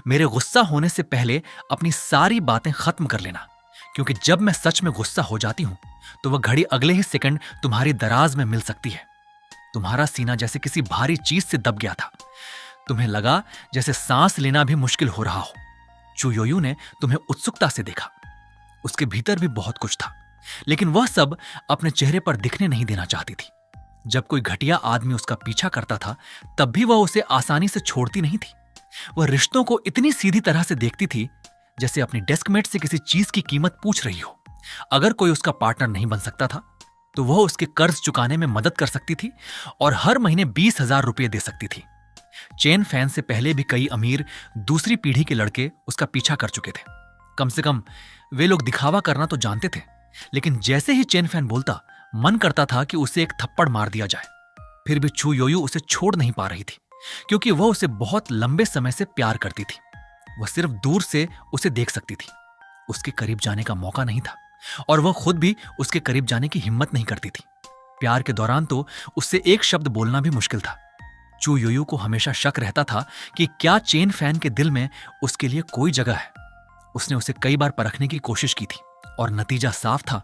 मेरे गुस्सा होने से पहले अपनी सारी बातें खत्म कर लेना, क्योंकि जब मैं सच में गुस्सा हो जाती हूं तो वह घड़ी अगले ही सेकंड तुम्हारी दराज में मिल सकती है। तुम्हारा सीना जैसे किसी भारी चीज से दब गया था। तुम्हें लगा जैसे सांस लेना भी मुश्किल हो रहा हो। चुयोयू ने तुम्हें उत्सुकता से देखा। उसके भीतर भी बहुत कुछ था, लेकिन वह सब अपने चेहरे पर दिखने नहीं देना चाहती थी। जब कोई घटिया आदमी उसका पीछा करता था तब भी वह उसे आसानी से छोड़ती नहीं थी। वह रिश्तों को इतनी सीधी तरह से देखती थी जैसे अपनी डेस्कमेट से किसी चीज की कीमत पूछ रही हो। अगर कोई उसका पार्टनर नहीं बन सकता था तो वह उसके कर्ज चुकाने में मदद कर सकती थी और हर महीने 20,000 रुपये दे सकती थी। चेन फैन से पहले भी कई अमीर दूसरी पीढ़ी के लड़के उसका पीछा कर चुके थे। कम से कम वे लोग दिखावा करना तो जानते थे, लेकिन जैसे ही चेन फैन बोलता मन करता था कि उसे एक थप्पड़ मार दिया जाए। फिर भी चुयोयू उसे छोड़ नहीं पा रही थी, क्योंकि वह उसे बहुत लंबे समय से प्यार करती थी। वह सिर्फ दूर से उसे देख सकती थी। उसके करीब जाने का मौका नहीं था और वह खुद भी उसके करीब जाने की हिम्मत नहीं करती थी। प्यार के दौरान तो उससे एक शब्द बोलना भी मुश्किल था। चुयोयू को हमेशा शक रहता था कि क्या चेन फैन के दिल में उसके लिए कोई जगह है। उसने उसे कई बार परखने की कोशिश की थी और नतीजा साफ था,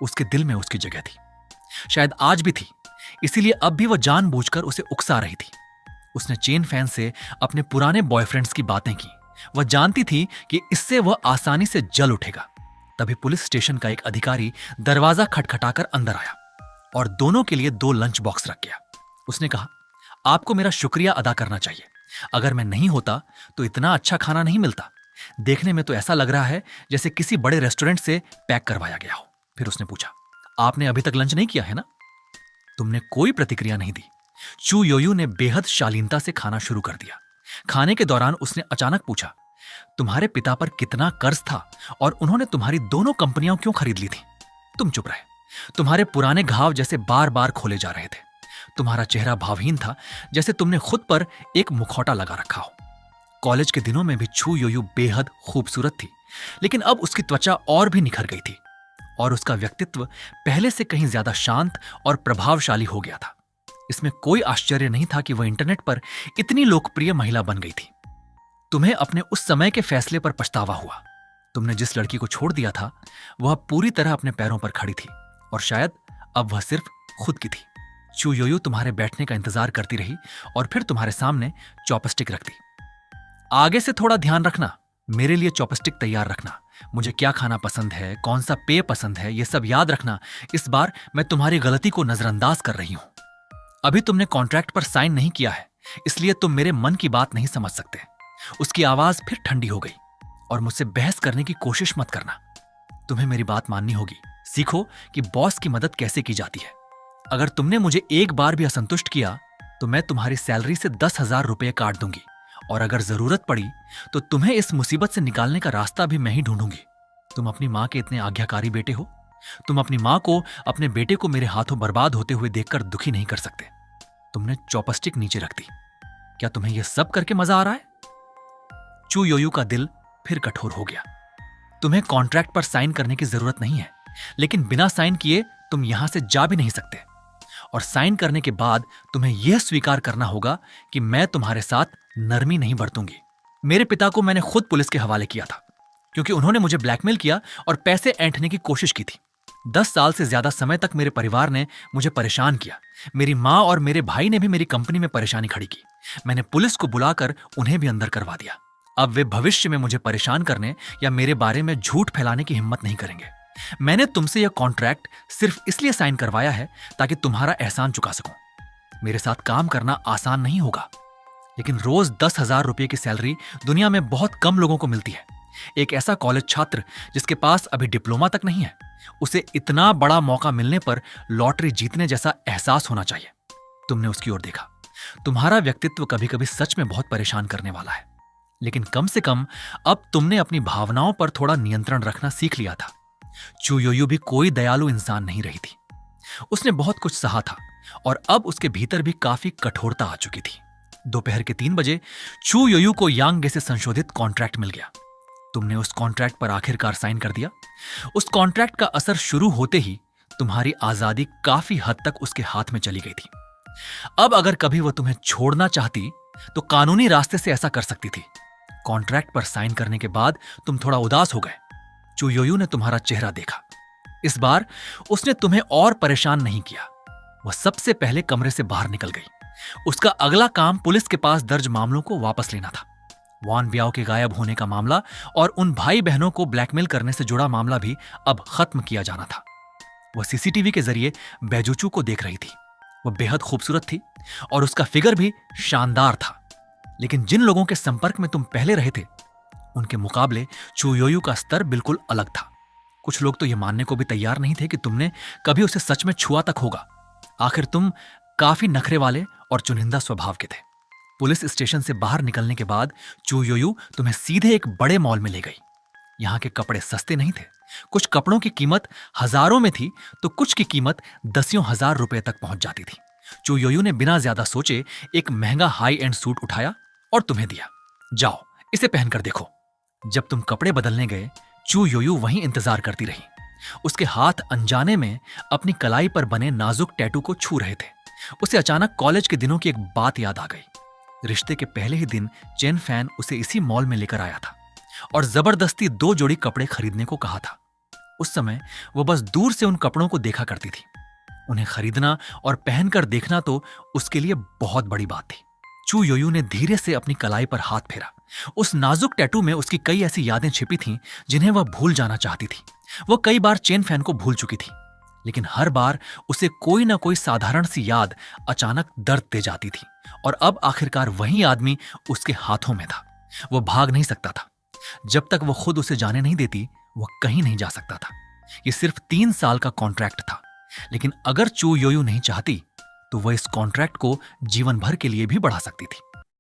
उसके दिल में उसकी जगह थी, शायद आज भी थी, इसीलिए अब भी वह जानबूझकर उसे उकसा रही थी। उसने चेन फैन से अपने पुराने बॉयफ्रेंड्स की बातें की। वह जानती थी कि इससे वह आसानी से जल उठेगा। तभी पुलिस स्टेशन का एक अधिकारी दरवाजा खटखटाकर अंदर आया और दोनों के लिए 2 लंच बॉक्स रख गया। उसने कहा, आपको मेरा शुक्रिया अदा करना चाहिए। अगर मैं नहीं होता तो इतना अच्छा खाना नहीं मिलता। देखने में तो ऐसा लग रहा है जैसे किसी बड़े रेस्टोरेंट से पैक करवाया गया हो। फिर उसने पूछा, आपने अभी तक लंच नहीं किया है ना? तुमने कोई प्रतिक्रिया नहीं दी। चू योयू ने बेहद शालीनता से खाना शुरू कर दिया। खाने के दौरान उसने अचानक पूछा, तुम्हारे पिता पर कितना कर्ज था और उन्होंने तुम्हारी दोनों कंपनियां क्यों खरीद ली थी? तुम चुप रहे। तुम्हारे पुराने घाव जैसे बार बार खोले जा रहे थे। तुम्हारा चेहरा भावहीन था, जैसे तुमने खुद पर एक मुखौटा लगा रखा हो। कॉलेज के दिनों में भी चू योयू बेहद खूबसूरत थी, लेकिन अब उसकी त्वचा और भी निखर गई थी और उसका व्यक्तित्व पहले से कहीं ज्यादा शांत और प्रभावशाली हो गया था। इसमें कोई आश्चर्य नहीं था कि वह इंटरनेट पर इतनी लोकप्रिय महिला बन गई थी। तुम्हें अपने उस समय के फैसले पर पछतावा हुआ। तुमने जिस लड़की को छोड़ दिया था वह पूरी तरह अपने पैरों पर खड़ी थी और शायद अब वह सिर्फ खुद की थी। चू योयू तुम्हारे बैठने का इंतजार करती रही और फिर तुम्हारे सामने चॉपस्टिक रख दी। आगे से थोड़ा ध्यान रखना, मेरे लिए चॉपस्टिक तैयार रखना। मुझे क्या खाना पसंद है, कौन सा पेय पसंद है, ये सब याद रखना। इस बार मैं तुम्हारी गलती को नजरअंदाज कर रही हूं। अभी तुमने कॉन्ट्रैक्ट पर साइन नहीं किया है, इसलिए तुम मेरे मन की बात नहीं समझ सकते। उसकी आवाज फिर ठंडी हो गई। और मुझसे बहस करने की कोशिश मत करना। तुम्हें मेरी बात माननी होगी। सीखो कि बॉस की मदद कैसे की जाती है। अगर तुमने मुझे एक बार भी असंतुष्ट किया तो मैं तुम्हारी सैलरी से 10,000 रुपये काट दूंगी और अगर जरूरत पड़ी तो तुम्हें इस मुसीबत से निकालने का रास्ता भी मैं ही ढूंढूंगी। तुम अपनी माँ के इतने आज्ञाकारी बेटे हो। तुम अपनी माँ को अपने बेटे को मेरे हाथों बर्बाद होते हुए देखकर दुखी नहीं कर सकते। तुमने चॉपस्टिक नीचे रख दी। क्या तुम्हें यह सब करके मजा आ रहा है? चू योयू का दिल फिर कठोर हो गया। तुम्हें कॉन्ट्रैक्ट पर साइन करने की जरूरत नहीं है, लेकिन बिना साइन किए तुम यहां से जा भी नहीं सकते। और साइन करने के बाद तुम्हें यह स्वीकार करना होगा कि मैं तुम्हारे साथ नरमी नहीं बरतूंगी। मेरे पिता को मैंने खुद पुलिस के हवाले किया था क्योंकि उन्होंने मुझे ब्लैकमेल किया और पैसे ऐंठने की कोशिश की थी। 10 साल से ज्यादा समय तक मेरे परिवार ने मुझे परेशान किया। मेरी माँ और मेरे भाई ने भी मेरी कंपनी में परेशानी खड़ी की। मैंने पुलिस को बुलाकर उन्हें भी अंदर करवा दिया। अब वे भविष्य में मुझे परेशान करने या मेरे बारे में झूठ फैलाने की हिम्मत नहीं करेंगे। मैंने तुमसे यह कॉन्ट्रैक्ट सिर्फ इसलिए साइन करवाया है ताकि तुम्हारा एहसान चुका सकूं। मेरे साथ काम करना आसान नहीं होगा, लेकिन रोज 10,000 रुपये की सैलरी दुनिया में बहुत कम लोगों को मिलती है। एक ऐसा कॉलेज छात्र जिसके पास अभी डिप्लोमा तक नहीं है, उसे इतना बड़ा मौका मिलने पर लॉटरी जीतने जैसा एहसास होना चाहिए। तुमने उसकी ओर देखा। तुम्हारा व्यक्तित्व कभी कभी सच में बहुत परेशान करने वाला है, लेकिन कम से कम अब तुमने अपनी भावनाओं पर थोड़ा नियंत्रण रखना सीख लिया था। चू योयू भी कोई दयालु इंसान नहीं रही थी। उसने बहुत कुछ सहा था और अब उसके भीतर भी काफी कठोरता आ चुकी थी। दोपहर के 3 बजे चू योयू को यांगे से संशोधित कॉन्ट्रैक्ट मिल गया। तुमने उस कॉन्ट्रैक्ट पर आखिरकार साइन कर दिया। उस कॉन्ट्रैक्ट का असर शुरू होते ही तुम्हारी आजादी काफी हद तक उसके हाथ में चली गई थी। अब अगर कभी वह तुम्हें छोड़ना चाहती तो कानूनी रास्ते से ऐसा कर सकती थी। कॉन्ट्रैक्ट पर साइन करने के बाद तुम थोड़ा उदास हो गए। चू योयू ने तुम्हारा चेहरा देखा। इस बार उसने तुम्हें और परेशान नहीं किया। वह सबसे पहले कमरे से बाहर निकल गई। उसका अगला काम पुलिस के पास दर्ज मामलों को वापस लेना था। वान ब्याओ के गायब होने का मामला और उन भाई बहनों को ब्लैकमेल करने से जुड़ा मामला भी अब खत्म किया जाना था। वह सीसीटीवी के जरिए बैजुचू को देख रही थी। वह बेहद खूबसूरत थी और उसका फिगर भी शानदार था, लेकिन जिन लोगों के संपर्क में तुम पहले रहे थे उनके मुकाबले चू योयू का स्तर बिल्कुल अलग था। कुछ लोग तो यह मानने को भी तैयार नहीं थे कि तुमने कभी उसे सच में छुआ तक होगा। आखिर तुम काफी नखरे वाले और चुनिंदा स्वभाव के थे। पुलिस स्टेशन से बाहर निकलने के बाद चू योयू तुम्हें सीधे एक बड़े मॉल में ले गई। यहाँ के कपड़े सस्ते नहीं थे। कुछ कपड़ों की कीमत हजारों में थी तो कुछ की कीमत 10,000 रुपए तक पहुंच जाती थी। चू योयू ने बिना ज्यादा सोचे एक महंगा हाई एंड सूट उठाया और तुम्हें दिया। जाओ, इसे पहनकर देखो। जब तुम कपड़े बदलने गए, चू योयू वहीं इंतजार करती रही। उसके हाथ अनजाने में अपनी कलाई पर बने नाजुक टैटू को छू रहे थे। उसे अचानक कॉलेज के दिनों की एक बात याद आ गई। रिश्ते के पहले ही दिन चेन फैन उसे इसी मॉल में लेकर आया था और जबरदस्ती 2 जोड़ी कपड़े खरीदने को कहा था। उस समय वो बस दूर से उन कपड़ों को देखा करती थी। उन्हें खरीदना और पहनकर देखना तो उसके लिए बहुत बड़ी बात थी। चू योयू ने धीरे से अपनी कलाई पर हाथ फेरा। उस नाजुक टैटू में उसकी कई ऐसी यादें छिपी थीं जिन्हें वह भूल जाना चाहती थी। वो कई बार चेन फैन को भूल चुकी थी, लेकिन हर बार उसे कोई ना कोई साधारण सी याद अचानक दर्द दे जाती थी। और अब आखिरकार वही आदमी उसके हाथों में था। वो भाग नहीं सकता था। जब तक वो खुद उसे जाने नहीं देती, वो कहीं नहीं जा सकता था। ये सिर्फ 3 साल का कॉन्ट्रैक्ट था, लेकिन अगर चू योयू नहीं चाहती तो वह इस कॉन्ट्रैक्ट को जीवन भर के लिए भी बढ़ा सकती थी।